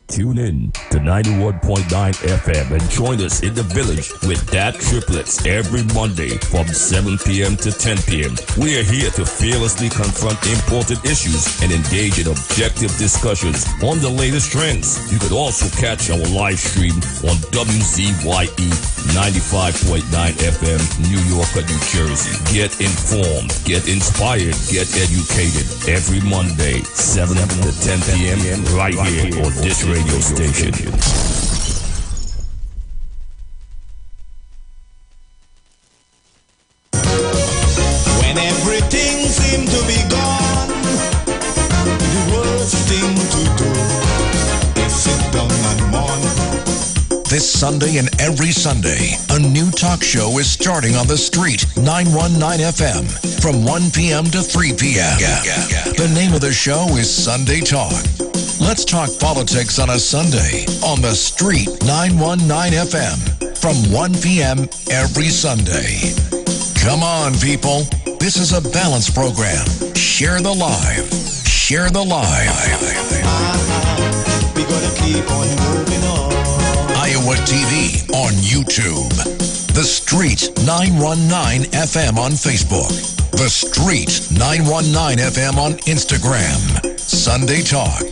Tune in to 91.9 FM and join us in the village with Dat Triplets every Monday from 7 p.m. to 10 p.m. We are here to fearlessly confront important issues and engage in objective discussions on the latest trends. You could also catch our live stream on WZYE 95.9 FM, New York, New Jersey. Get informed, get inspired, get educated. Every Monday, 7 to 10 p.m. right here on this radio station. When everything seemed to be gone, the worst thing to do is sit down and mourn. This Sunday and every Sunday, a new talk show is starting on the street, 919 FM, from 1 p.m. to 3 p.m. The name of the show is Sunday Talk. Let's talk politics on a Sunday on the street, 919 FM, from 1 p.m. every Sunday. Come on, people. This is a balanced program. Share the live. Share the live. We gotta keep on moving on. Iowa TV on YouTube. The Street 919 FM on Facebook. The Street 919 FM on Instagram. Sunday Talk.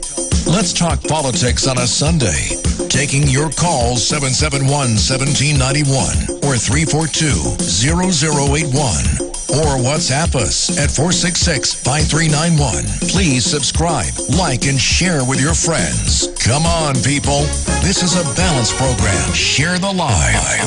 Let's talk politics on a Sunday. Taking your calls 771-1791 or 342-0081. Or WhatsApp us at 466-5391. Please subscribe, like, and share with your friends. Come on, people. This is a balanced program. Share the live.